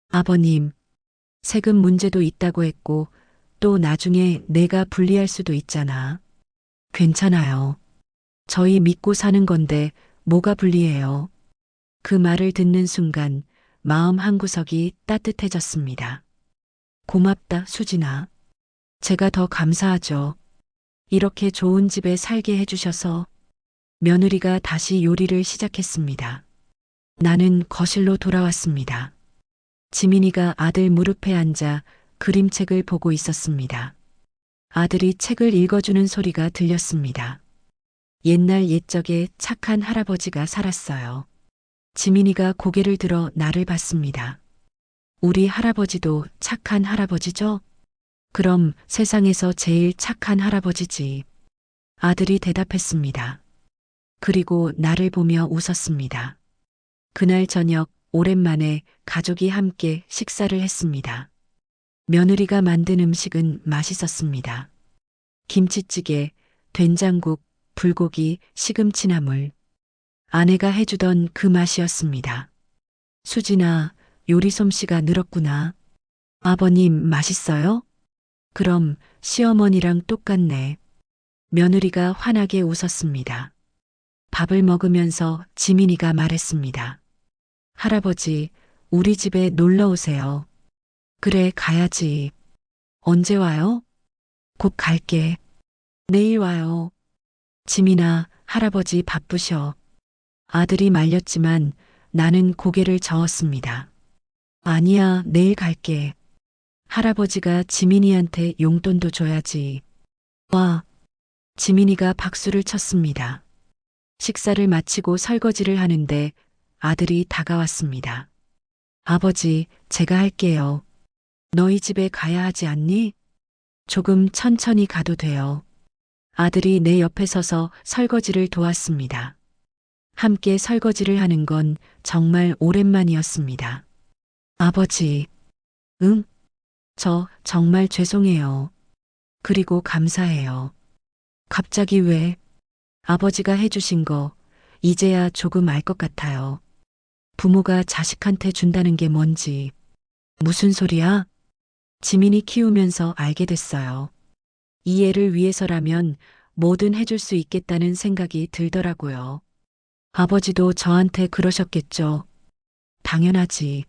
아버님, 세금 문제도 있다고 했고, 또 나중에 내가 불리할 수도 있잖아. 괜찮아요. 저희 믿고 사는 건데 뭐가 불리해요. 그 말을 듣는 순간 마음 한구석이 따뜻해졌습니다. 고맙다, 수진아. 제가 더 감사하죠. 이렇게 좋은 집에 살게 해주셔서. 며느리가 다시 요리를 시작했습니다. 나는 거실로 돌아왔습니다. 지민이가 아들 무릎에 앉아 그림책을 보고 있었습니다. 아들이 책을 읽어주는 소리가 들렸습니다. 옛날 옛적에 착한 할아버지가 살았어요. 지민이가 고개를 들어 나를 봤습니다. 우리 할아버지도 착한 할아버지죠? 그럼 세상에서 제일 착한 할아버지지. 아들이 대답했습니다. 그리고 나를 보며 웃었습니다. 그날 저녁 오랜만에 가족이 함께 식사를 했습니다. 며느리가 만든 음식은 맛있었습니다. 김치찌개, 된장국, 불고기, 시금치나물. 아내가 해주던 그 맛이었습니다. 수진아, 요리 솜씨가 늘었구나. 아버님, 맛있어요? 그럼 시어머니랑 똑같네. 며느리가 환하게 웃었습니다. 밥을 먹으면서 지민이가 말했습니다. 할아버지, 우리 집에 놀러 오세요. 그래, 가야지. 언제 와요? 곧 갈게. 내일 와요. 지민아, 할아버지 바쁘셔. 아들이 말렸지만 나는 고개를 저었습니다. 아니야, 내일 갈게. 할아버지가 지민이한테 용돈도 줘야지. 와. 지민이가 박수를 쳤습니다. 식사를 마치고 설거지를 하는데 아들이 다가왔습니다. 아버지, 제가 할게요. 너희 집에 가야 하지 않니? 조금 천천히 가도 돼요. 아들이 내 옆에 서서 설거지를 도왔습니다. 함께 설거지를 하는 건 정말 오랜만이었습니다. 아버지, 응? 저 정말 죄송해요. 그리고 감사해요. 갑자기 왜? 아버지가 해주신 거 이제야 조금 알 것 같아요. 부모가 자식한테 준다는 게 뭔지. 무슨 소리야? 지민이 키우면서 알게 됐어요. 이 애를 위해서라면 뭐든 해줄 수 있겠다는 생각이 들더라고요. 아버지도 저한테 그러셨겠죠. 당연하지.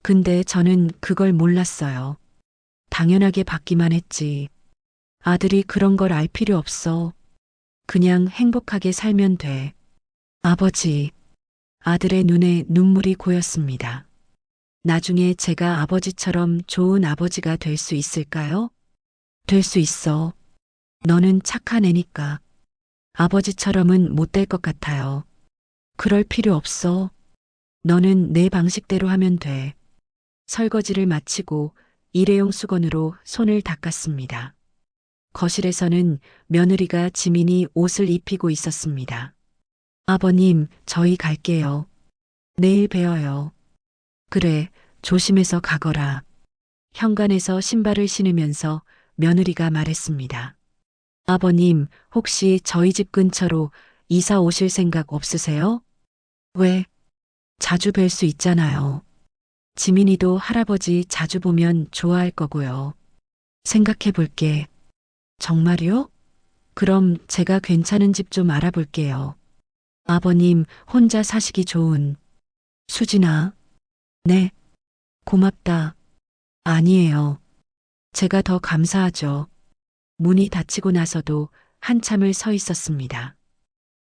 근데 저는 그걸 몰랐어요. 당연하게 받기만 했지. 아들이 그런 걸 알 필요 없어. 그냥 행복하게 살면 돼. 아버지. 아들의 눈에 눈물이 고였습니다. 나중에 제가 아버지처럼 좋은 아버지가 될 수 있을까요? 될 수 있어. 너는 착한 애니까. 아버지처럼은 못 될 것 같아요. 그럴 필요 없어. 너는 내 방식대로 하면 돼. 설거지를 마치고 일회용 수건으로 손을 닦았습니다. 거실에서는 며느리가 지민이 옷을 입히고 있었습니다. 아버님, 저희 갈게요. 내일 봬요. 그래, 조심해서 가거라. 현관에서 신발을 신으면서 며느리가 말했습니다. 아버님, 혹시 저희 집 근처로 이사 오실 생각 없으세요? 왜? 자주 뵐 수 있잖아요. 지민이도 할아버지 자주 보면 좋아할 거고요. 생각해 볼게. 정말요? 그럼 제가 괜찮은 집 좀 알아볼게요. 아버님 혼자 사시기 좋은. 수진아. 네. 고맙다. 아니에요. 제가 더 감사하죠. 문이 닫히고 나서도 한참을 서 있었습니다.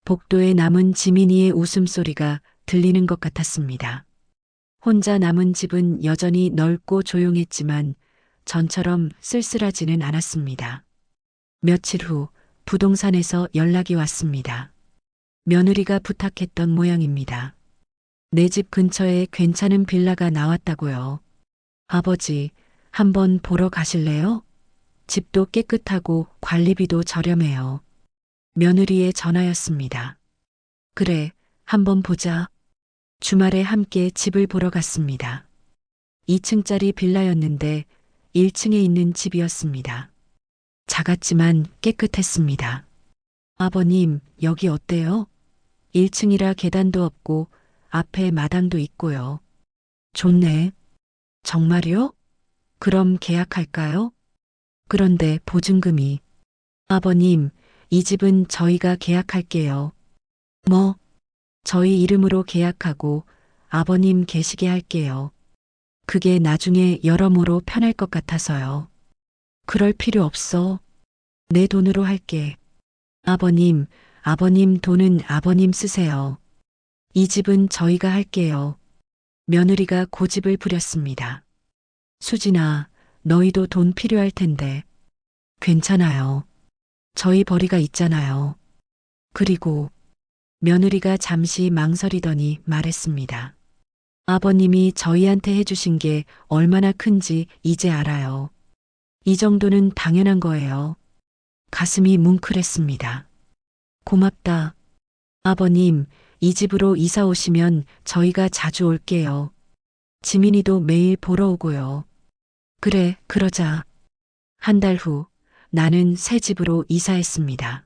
복도에 남은 지민이의 웃음소리가 들리는 것 같았습니다. 혼자 남은 집은 여전히 넓고 조용했지만 전처럼 쓸쓸하지는 않았습니다. 며칠 후 부동산에서 연락이 왔습니다. 며느리가 부탁했던 모양입니다. 내 집 근처에 괜찮은 빌라가 나왔다고요. 아버지, 한번 보러 가실래요? 집도 깨끗하고 관리비도 저렴해요. 며느리의 전화였습니다. 그래, 한번 보자. 주말에 함께 집을 보러 갔습니다. 2층짜리 빌라였는데 1층에 있는 집이었습니다. 작았지만 깨끗했습니다. 아버님, 여기 어때요? 1층이라 계단도 없고 앞에 마당도 있고요. 좋네. 정말요? 그럼 계약할까요? 그런데 보증금이. 아버님, 이 집은 저희가 계약할게요. 뭐? 저희 이름으로 계약하고 아버님 계시게 할게요. 그게 나중에 여러모로 편할 것 같아서요. 그럴 필요 없어. 내 돈으로 할게. 아버님, 아버님 돈은 아버님 쓰세요. 이 집은 저희가 할게요. 며느리가 고집을 부렸습니다. 수진아, 너희도 돈 필요할 텐데. 괜찮아요. 저희 벌이가 있잖아요. 그리고 며느리가 잠시 망설이더니 말했습니다. 아버님이 저희한테 해주신 게 얼마나 큰지 이제 알아요. 이 정도는 당연한 거예요. 가슴이 뭉클했습니다. 고맙다. 아버님, 이 집으로 이사 오시면 저희가 자주 올게요. 지민이도 매일 보러 오고요. 그래, 그러자. 한 달 후, 나는 새 집으로 이사했습니다.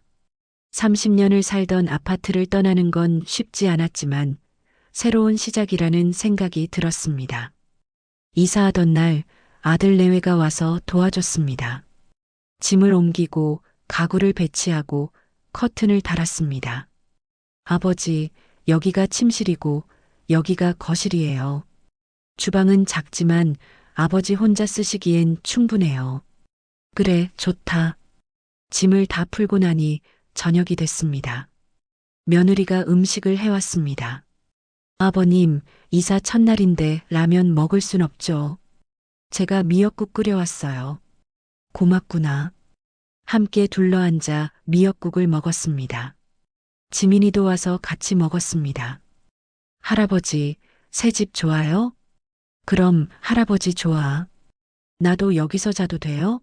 30년을 살던 아파트를 떠나는 건 쉽지 않았지만 새로운 시작이라는 생각이 들었습니다. 이사하던 날 아들 내외가 와서 도와줬습니다. 짐을 옮기고 가구를 배치하고 커튼을 달았습니다. 아버지, 여기가 침실이고 여기가 거실이에요. 주방은 작지만 아버지 혼자 쓰시기엔 충분해요. 그래, 좋다. 짐을 다 풀고 나니 저녁이 됐습니다. 며느리가 음식을 해왔습니다. 아버님, 이사 첫날인데 라면 먹을 순 없죠. 제가 미역국 끓여왔어요. 고맙구나. 함께 둘러앉아 미역국을 먹었습니다. 지민이도 와서 같이 먹었습니다. 할아버지, 새 집 좋아요? 그럼 할아버지 좋아. 나도 여기서 자도 돼요?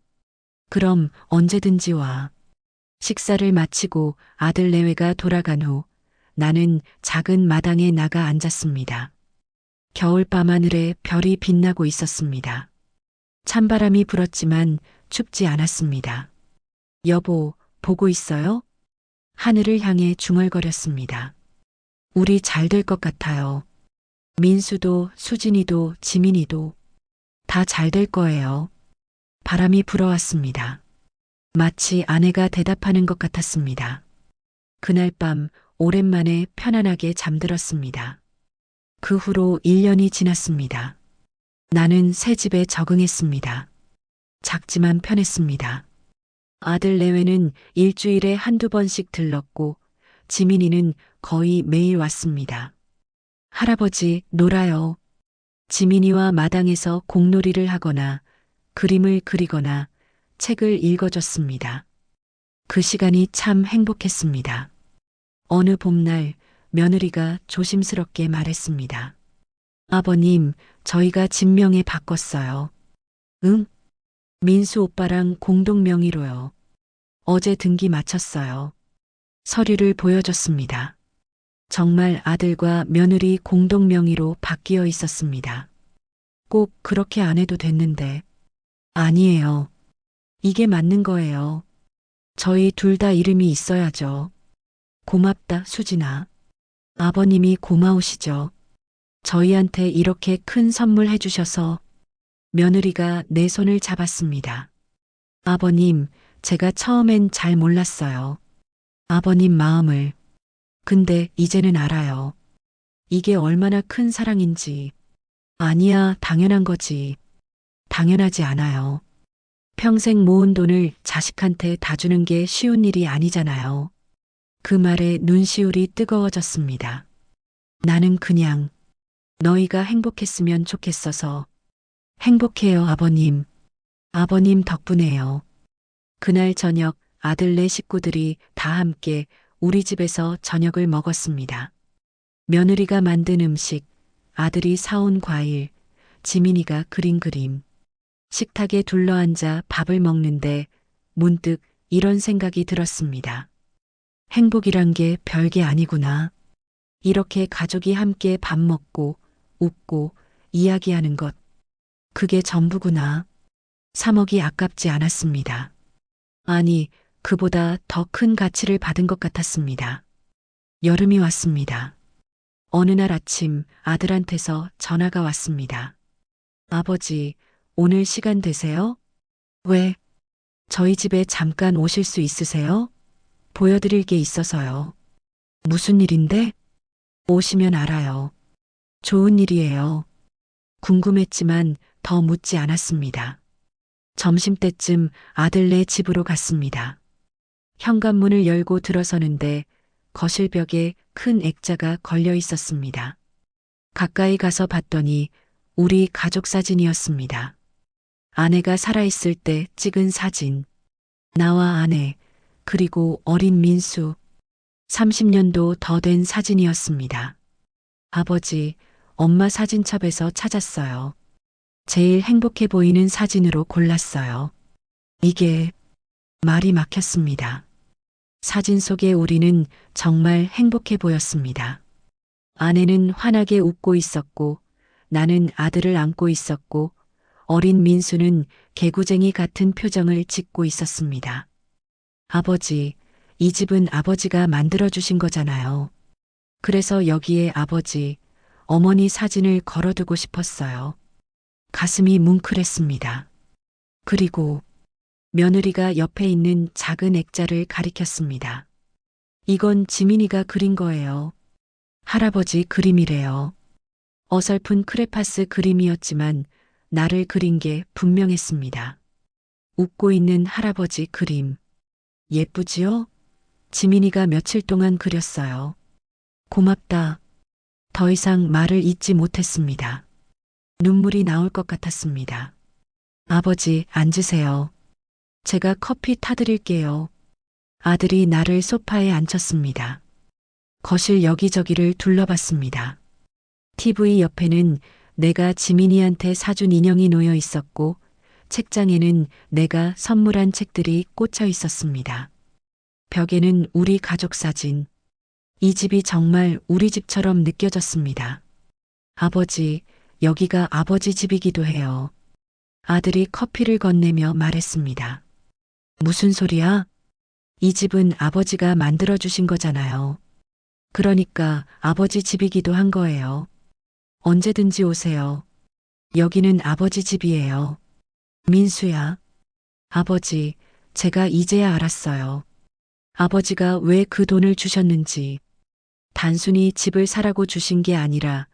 그럼 언제든지 와. 식사를 마치고 아들 내외가 돌아간 후 나는 작은 마당에 나가 앉았습니다. 겨울밤 하늘에 별이 빛나고 있었습니다. 찬바람이 불었지만 춥지 않았습니다. 여보, 보고 있어요? 하늘을 향해 중얼거렸습니다. 우리 잘 될 것 같아요. 민수도, 수진이도, 지민이도 다 잘 될 거예요. 바람이 불어왔습니다. 마치 아내가 대답하는 것 같았습니다. 그날 밤 오랜만에 편안하게 잠들었습니다. 그 후로 1년이 지났습니다. 나는 새 집에 적응했습니다. 작지만 편했습니다. 아들 내외는 일주일에 한두 번씩 들렀고 지민이는 거의 매일 왔습니다. 할아버지, 놀아요. 지민이와 마당에서 공놀이를 하거나 그림을 그리거나 책을 읽어줬습니다. 그 시간이 참 행복했습니다. 어느 봄날 며느리가 조심스럽게 말했습니다. 아버님, 저희가 집명에 바꿨어요. 응? 민수 오빠랑 공동 명의로요. 어제 등기 마쳤어요. 서류를 보여줬습니다. 정말 아들과 며느리 공동 명의로 바뀌어 있었습니다. 꼭 그렇게 안 해도 됐는데. 아니에요. 이게 맞는 거예요. 저희 둘 다 이름이 있어야죠. 고맙다, 수진아. 아버님이 고마우시죠. 저희한테 이렇게 큰 선물 해주셔서. 며느리가 내 손을 잡았습니다. 아버님, 제가 처음엔 잘 몰랐어요. 아버님 마음을. 근데 이제는 알아요. 이게 얼마나 큰 사랑인지. 아니야, 당연한 거지. 당연하지 않아요. 평생 모은 돈을 자식한테 다 주는 게 쉬운 일이 아니잖아요. 그 말에 눈시울이 뜨거워졌습니다. 나는 그냥 너희가 행복했으면 좋겠어서. 행복해요, 아버님. 아버님 덕분에요. 그날 저녁 아들네 식구들이 다 함께 우리 집에서 저녁을 먹었습니다. 며느리가 만든 음식, 아들이 사온 과일, 지민이가 그린 그림. 식탁에 둘러앉아 밥을 먹는데 문득 이런 생각이 들었습니다. 행복이란 게 별게 아니구나. 이렇게 가족이 함께 밥 먹고 웃고 이야기하는 것. 그게 전부구나. 3억이 아깝지 않았습니다. 아니, 그보다 더 큰 가치를 받은 것 같았습니다. 여름이 왔습니다. 어느 날 아침 아들한테서 전화가 왔습니다. 아버지, 오늘 시간 되세요? 왜? 저희 집에 잠깐 오실 수 있으세요? 보여드릴 게 있어서요. 무슨 일인데? 오시면 알아요. 좋은 일이에요. 궁금했지만 더 묻지 않았습니다. 점심때쯤 아들네 집으로 갔습니다. 현관문을 열고 들어서는데 거실벽에 큰 액자가 걸려 있었습니다. 가까이 가서 봤더니 우리 가족 사진이었습니다. 아내가 살아있을 때 찍은 사진. 나와 아내, 그리고 어린 민수. 30년도 더 된 사진이었습니다. 아버지, 엄마 사진첩에서 찾았어요. 제일 행복해 보이는 사진으로 골랐어요. 이게 말이 막혔습니다. 사진 속의 우리는 정말 행복해 보였습니다. 아내는 환하게 웃고 있었고, 나는 아들을 안고 있었고, 어린 민수는 개구쟁이 같은 표정을 짓고 있었습니다. 아버지, 이 집은 아버지가 만들어주신 거잖아요. 그래서 여기에 아버지, 어머니 사진을 걸어두고 싶었어요. 가슴이 뭉클했습니다. 그리고 며느리가 옆에 있는 작은 액자를 가리켰습니다. 이건 지민이가 그린 거예요. 할아버지 그림이래요. 어설픈 크레파스 그림이었지만 나를 그린 게 분명했습니다. 웃고 있는 할아버지 그림. 예쁘지요? 지민이가 며칠 동안 그렸어요. 고맙다. 더 이상 말을 잇지 못했습니다. 눈물이 나올 것 같았습니다. 아버지, 앉으세요. 제가 커피 타드릴게요. 아들이 나를 소파에 앉혔습니다. 거실 여기저기를 둘러봤습니다. TV 옆에는 내가 지민이한테 사준 인형이 놓여 있었고 책장에는 내가 선물한 책들이 꽂혀 있었습니다. 벽에는 우리 가족 사진. 이 집이 정말 우리 집처럼 느껴졌습니다. 아버지, 여기가 아버지 집이기도 해요. 아들이 커피를 건네며 말했습니다. 무슨 소리야? 이 집은 아버지가 만들어주신 거잖아요. 그러니까 아버지 집이기도 한 거예요. 언제든지 오세요. 여기는 아버지 집이에요. 민수야. 아버지, 제가 이제야 알았어요. 아버지가 왜 그 돈을 주셨는지. 단순히 집을 사라고 주신 게 아니라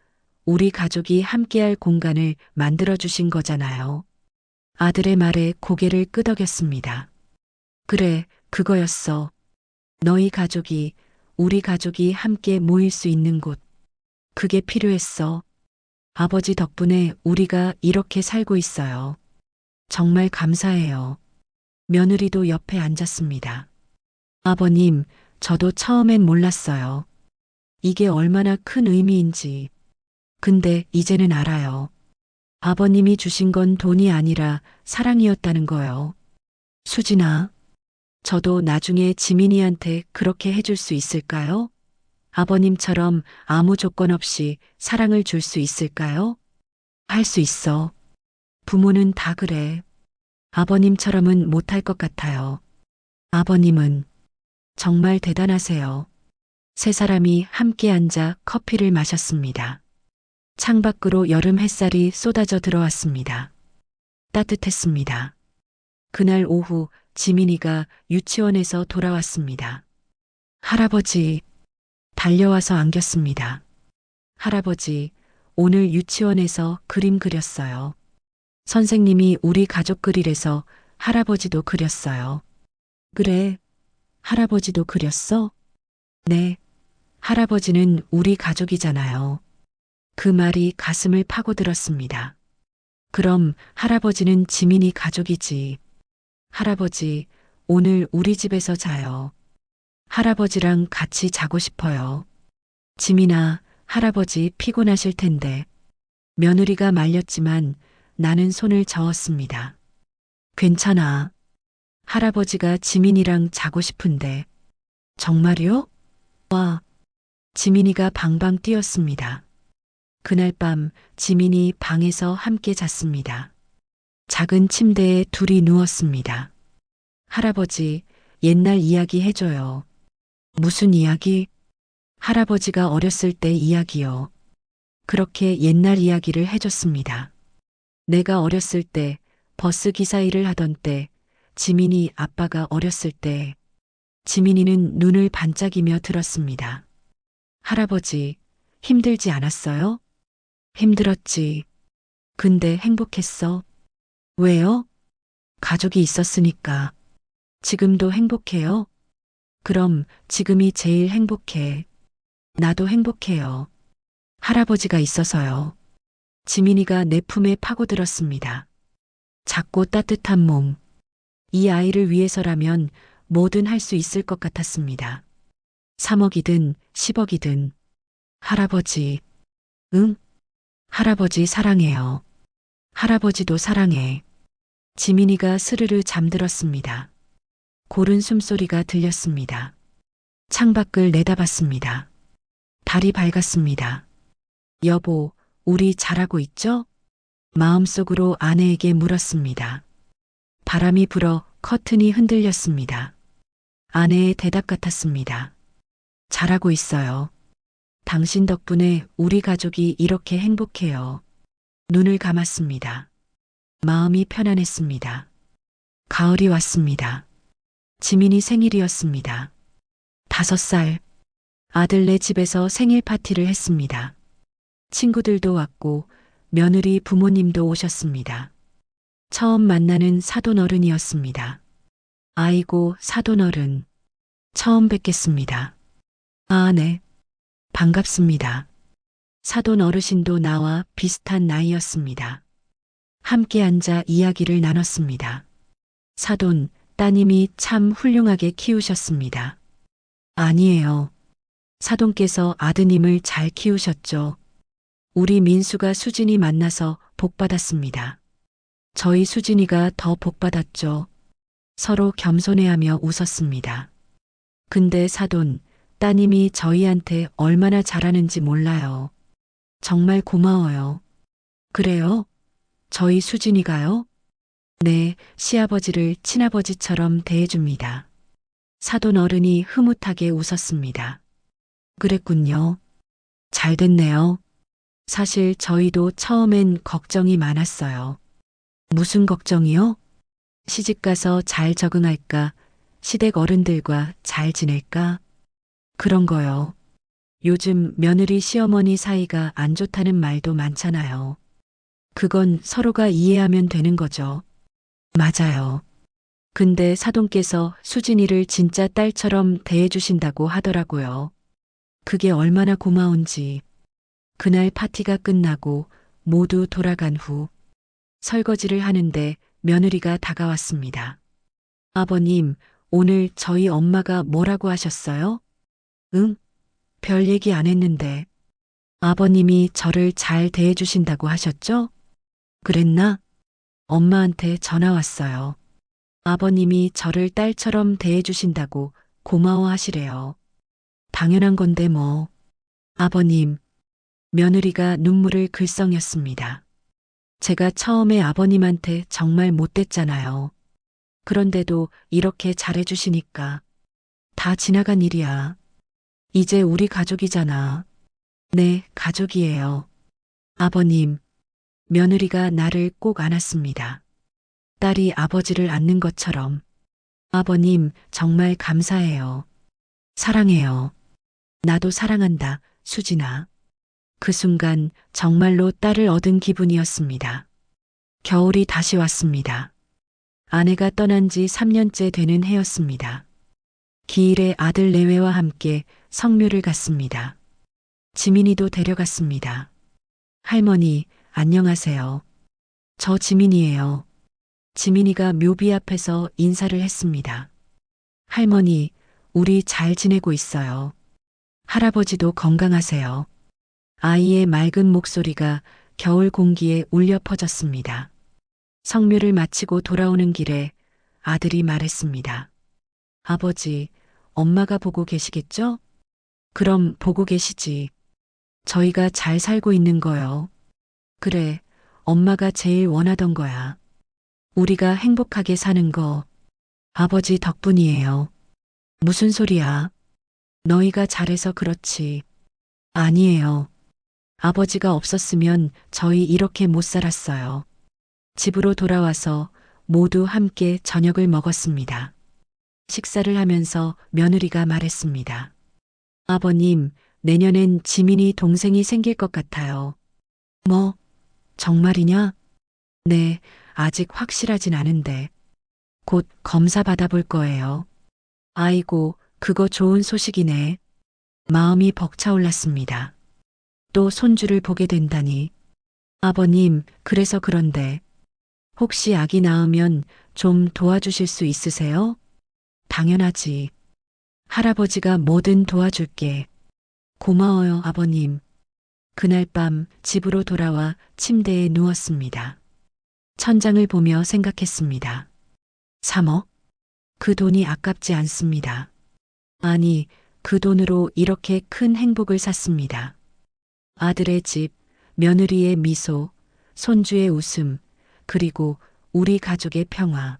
우리 가족이 함께할 공간을 만들어 주신 거잖아요. 아들의 말에 고개를 끄덕였습니다. 그래, 그거였어. 너희 가족이, 우리 가족이 함께 모일 수 있는 곳. 그게 필요했어. 아버지 덕분에 우리가 이렇게 살고 있어요. 정말 감사해요. 며느리도 옆에 앉았습니다. 아버님, 저도 처음엔 몰랐어요. 이게 얼마나 큰 의미인지. 근데 이제는 알아요. 아버님이 주신 건 돈이 아니라 사랑이었다는 거요. 수진아, 저도 나중에 지민이한테 그렇게 해줄 수 있을까요? 아버님처럼 아무 조건 없이 사랑을 줄 수 있을까요? 할 수 있어. 부모는 다 그래. 아버님처럼은 못할 것 같아요. 아버님은 정말 대단하세요. 세 사람이 함께 앉아 커피를 마셨습니다. 창밖으로 여름 햇살이 쏟아져 들어왔습니다. 따뜻했습니다. 그날 오후 지민이가 유치원에서 돌아왔습니다. 할아버지, 달려와서 안겼습니다. 할아버지, 오늘 유치원에서 그림 그렸어요. 선생님이 우리 가족 그리래서 할아버지도 그렸어요. 그래, 할아버지도 그렸어? 네, 할아버지는 우리 가족이잖아요. 그 말이 가슴을 파고들었습니다. 그럼 할아버지는 지민이 가족이지. 할아버지, 오늘 우리 집에서 자요. 할아버지랑 같이 자고 싶어요. 지민아, 할아버지 피곤하실 텐데. 며느리가 말렸지만 나는 손을 저었습니다. 괜찮아. 할아버지가 지민이랑 자고 싶은데. 정말요? 와. 지민이가 방방 뛰었습니다. 그날 밤 지민이 방에서 함께 잤습니다. 작은 침대에 둘이 누웠습니다. 할아버지, 옛날 이야기 해줘요. 무슨 이야기? 할아버지가 어렸을 때 이야기요. 그렇게 옛날 이야기를 해줬습니다. 내가 어렸을 때 버스 기사 일을 하던 때, 지민이 아빠가 어렸을 때, 지민이는 눈을 반짝이며 들었습니다. 할아버지, 힘들지 않았어요? 힘들었지. 근데 행복했어. 왜요? 가족이 있었으니까. 지금도 행복해요? 그럼 지금이 제일 행복해. 나도 행복해요. 할아버지가 있어서요. 지민이가 내 품에 파고들었습니다. 작고 따뜻한 몸. 이 아이를 위해서라면 뭐든 할 수 있을 것 같았습니다. 3억이든 10억이든. 할아버지. 응? 할아버지 사랑해요. 할아버지도 사랑해. 지민이가 스르르 잠들었습니다. 고른 숨소리가 들렸습니다. 창밖을 내다봤습니다. 달이 밝았습니다. 여보, 우리 잘하고 있죠? 마음속으로 아내에게 물었습니다. 바람이 불어 커튼이 흔들렸습니다. 아내의 대답 같았습니다. 잘하고 있어요. 당신 덕분에 우리 가족이 이렇게 행복해요. 눈을 감았습니다. 마음이 편안했습니다. 가을이 왔습니다. 지민이 생일이었습니다. 5살. 아들네 집에서 생일 파티를 했습니다. 친구들도 왔고 며느리 부모님도 오셨습니다. 처음 만나는 사돈어른이었습니다. 아이고, 사돈어른. 처음 뵙겠습니다. 아, 네. 반갑습니다. 사돈 어르신도 나와 비슷한 나이였습니다. 함께 앉아 이야기를 나눴습니다. 사돈, 따님이 참 훌륭하게 키우셨습니다. 아니에요. 사돈께서 아드님을 잘 키우셨죠. 우리 민수가 수진이 만나서 복받았습니다. 저희 수진이가 더 복받았죠. 서로 겸손해하며 웃었습니다. 근데 사돈, 따님이 저희한테 얼마나 잘하는지 몰라요. 정말 고마워요. 그래요? 저희 수진이가요? 네, 시아버지를 친아버지처럼 대해줍니다. 사돈 어른이 흐뭇하게 웃었습니다. 그랬군요. 잘 됐네요. 사실 저희도 처음엔 걱정이 많았어요. 무슨 걱정이요? 시집가서 잘 적응할까? 시댁 어른들과 잘 지낼까? 그런 거요. 요즘 며느리 시어머니 사이가 안 좋다는 말도 많잖아요. 그건 서로가 이해하면 되는 거죠. 맞아요. 근데 사돈께서 수진이를 진짜 딸처럼 대해주신다고 하더라고요. 그게 얼마나 고마운지. 그날 파티가 끝나고 모두 돌아간 후 설거지를 하는데 며느리가 다가왔습니다. 아버님, 오늘 저희 엄마가 뭐라고 하셨어요? 응? 별 얘기 안 했는데. 아버님이 저를 잘 대해주신다고 하셨죠? 그랬나? 엄마한테 전화 왔어요. 아버님이 저를 딸처럼 대해주신다고 고마워하시래요. 당연한 건데 뭐. 아버님, 며느리가 눈물을 글썽였습니다. 제가 처음에 아버님한테 정말 못됐잖아요. 그런데도 이렇게 잘해주시니까 다 지나간 일이야. 이제 우리 가족이잖아. 네, 가족이에요. 아버님, 며느리가 나를 꼭 안았습니다. 딸이 아버지를 안는 것처럼. 아버님, 정말 감사해요. 사랑해요. 나도 사랑한다, 수진아. 그 순간 정말로 딸을 얻은 기분이었습니다. 겨울이 다시 왔습니다. 아내가 떠난 지 3년째 되는 해였습니다. 기일에 아들 내외와 함께 성묘를 갔습니다. 지민이도 데려갔습니다. 할머니, 안녕하세요. 저 지민이에요. 지민이가 묘비 앞에서 인사를 했습니다. 할머니, 우리 잘 지내고 있어요. 할아버지도 건강하세요. 아이의 맑은 목소리가 겨울 공기에 울려 퍼졌습니다. 성묘를 마치고 돌아오는 길에 아들이 말했습니다. 아버지, 엄마가 보고 계시겠죠? 그럼 보고 계시지. 저희가 잘 살고 있는 거요. 그래, 엄마가 제일 원하던 거야. 우리가 행복하게 사는 거 아버지 덕분이에요. 무슨 소리야? 너희가 잘해서 그렇지. 아니에요. 아버지가 없었으면 저희 이렇게 못 살았어요. 집으로 돌아와서 모두 함께 저녁을 먹었습니다. 식사를 하면서 며느리가 말했습니다. 아버님, 내년엔 지민이 동생이 생길 것 같아요. 뭐, 정말이냐? 네, 아직 확실하진 않은데. 곧 검사 받아볼 거예요. 아이고, 그거 좋은 소식이네. 마음이 벅차올랐습니다. 또 손주를 보게 된다니. 아버님, 그래서 그런데. 혹시 아기 낳으면 좀 도와주실 수 있으세요? 당연하지. 할아버지가 뭐든 도와줄게. 고마워요, 아버님. 그날 밤 집으로 돌아와 침대에 누웠습니다. 천장을 보며 생각했습니다. 3억? 그 돈이 아깝지 않습니다. 아니, 그 돈으로 이렇게 큰 행복을 샀습니다. 아들의 집, 며느리의 미소, 손주의 웃음, 그리고 우리 가족의 평화.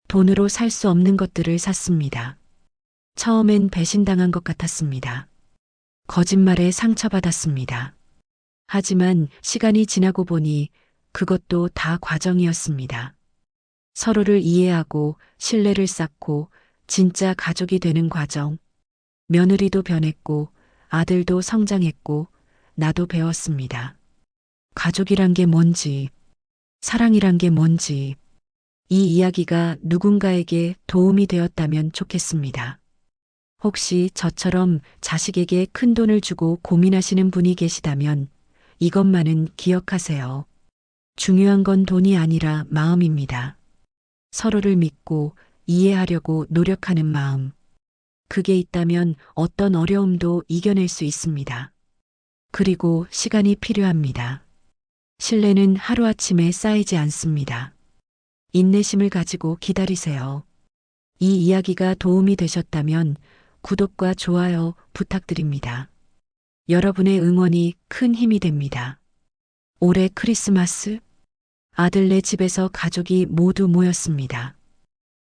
돈으로 살 수 없는 것들을 샀습니다. 처음엔 배신당한 것 같았습니다. 거짓말에 상처받았습니다. 하지만 시간이 지나고 보니 그것도 다 과정이었습니다. 서로를 이해하고 신뢰를 쌓고 진짜 가족이 되는 과정. 며느리도 변했고 아들도 성장했고 나도 배웠습니다. 가족이란 게 뭔지, 사랑이란 게 뭔지, 이 이야기가 누군가에게 도움이 되었다면 좋겠습니다. 혹시 저처럼 자식에게 큰 돈을 주고 고민하시는 분이 계시다면 이것만은 기억하세요. 중요한 건 돈이 아니라 마음입니다. 서로를 믿고 이해하려고 노력하는 마음. 그게 있다면 어떤 어려움도 이겨낼 수 있습니다. 그리고 시간이 필요합니다. 신뢰는 하루아침에 쌓이지 않습니다. 인내심을 가지고 기다리세요. 이 이야기가 도움이 되셨다면 구독과 좋아요 부탁드립니다. 여러분의 응원이 큰 힘이 됩니다. 올해 크리스마스 아들네 집에서 가족이 모두 모였습니다.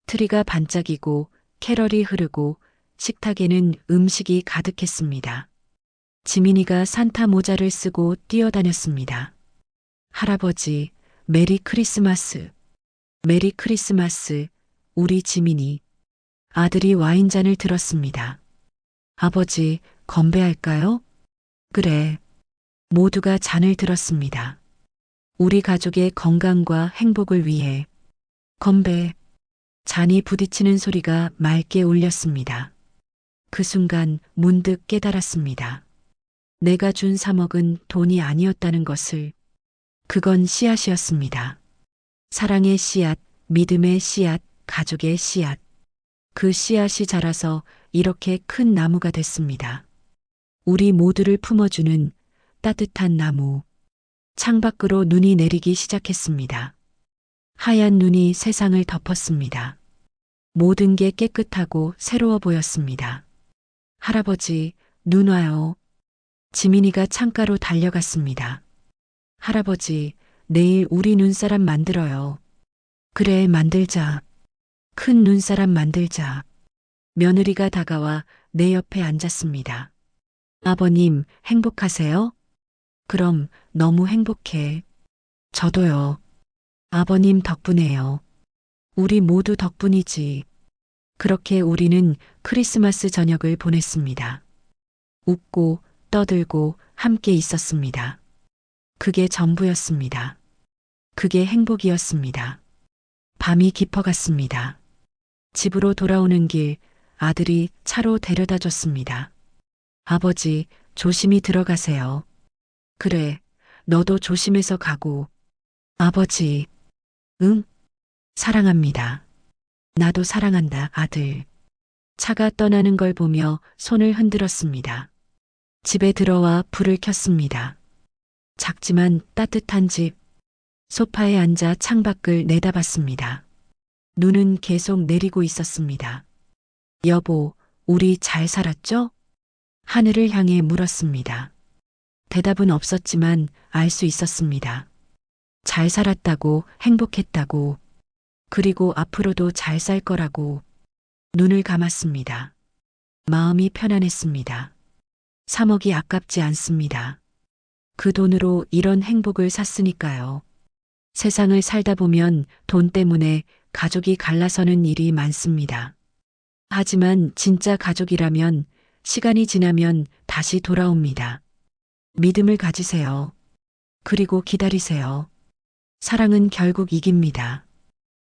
트리가 반짝이고 캐럴이 흐르고 식탁에는 음식이 가득했습니다. 지민이가 산타 모자를 쓰고 뛰어다녔습니다. 할아버지, 메리 크리스마스. 메리 크리스마스, 우리 지민이. 아들이 와인잔을 들었습니다. 아버지, 건배할까요? 그래. 모두가 잔을 들었습니다. 우리 가족의 건강과 행복을 위해. 건배. 잔이 부딪히는 소리가 맑게 울렸습니다. 그 순간 문득 깨달았습니다. 내가 준 3억은 돈이 아니었다는 것을. 그건 씨앗이었습니다. 사랑의 씨앗, 믿음의 씨앗, 가족의 씨앗. 그 씨앗이 자라서 이렇게 큰 나무가 됐습니다. 우리 모두를 품어주는 따뜻한 나무. 창밖으로 눈이 내리기 시작했습니다. 하얀 눈이 세상을 덮었습니다. 모든 게 깨끗하고 새로워 보였습니다. 할아버지, 눈 와요. 지민이가 창가로 달려갔습니다. 할아버지, 내일 우리 눈사람 만들어요. 그래, 만들자. 큰 눈사람 만들자. 며느리가 다가와 내 옆에 앉았습니다. 아버님, 행복하세요? 그럼 너무 행복해. 저도요. 아버님 덕분에요. 우리 모두 덕분이지. 그렇게 우리는 크리스마스 저녁을 보냈습니다. 웃고 떠들고 함께 있었습니다. 그게 전부였습니다. 그게 행복이었습니다. 밤이 깊어갔습니다. 집으로 돌아오는 길 아들이 차로 데려다 줬습니다. 아버지, 조심히 들어가세요. 그래, 너도 조심해서 가고. 아버지, 응? 사랑합니다. 나도 사랑한다, 아들. 차가 떠나는 걸 보며 손을 흔들었습니다. 집에 들어와 불을 켰습니다. 작지만 따뜻한 집. 소파에 앉아 창밖을 내다봤습니다. 눈은 계속 내리고 있었습니다. 여보, 우리 잘 살았죠? 하늘을 향해 물었습니다. 대답은 없었지만 알 수 있었습니다. 잘 살았다고, 행복했다고, 그리고 앞으로도 잘 살 거라고. 눈을 감았습니다. 마음이 편안했습니다. 3억이 아깝지 않습니다. 그 돈으로 이런 행복을 샀으니까요. 세상을 살다 보면 돈 때문에 가족이 갈라서는 일이 많습니다. 하지만 진짜 가족이라면 시간이 지나면 다시 돌아옵니다. 믿음을 가지세요. 그리고 기다리세요. 사랑은 결국 이깁니다.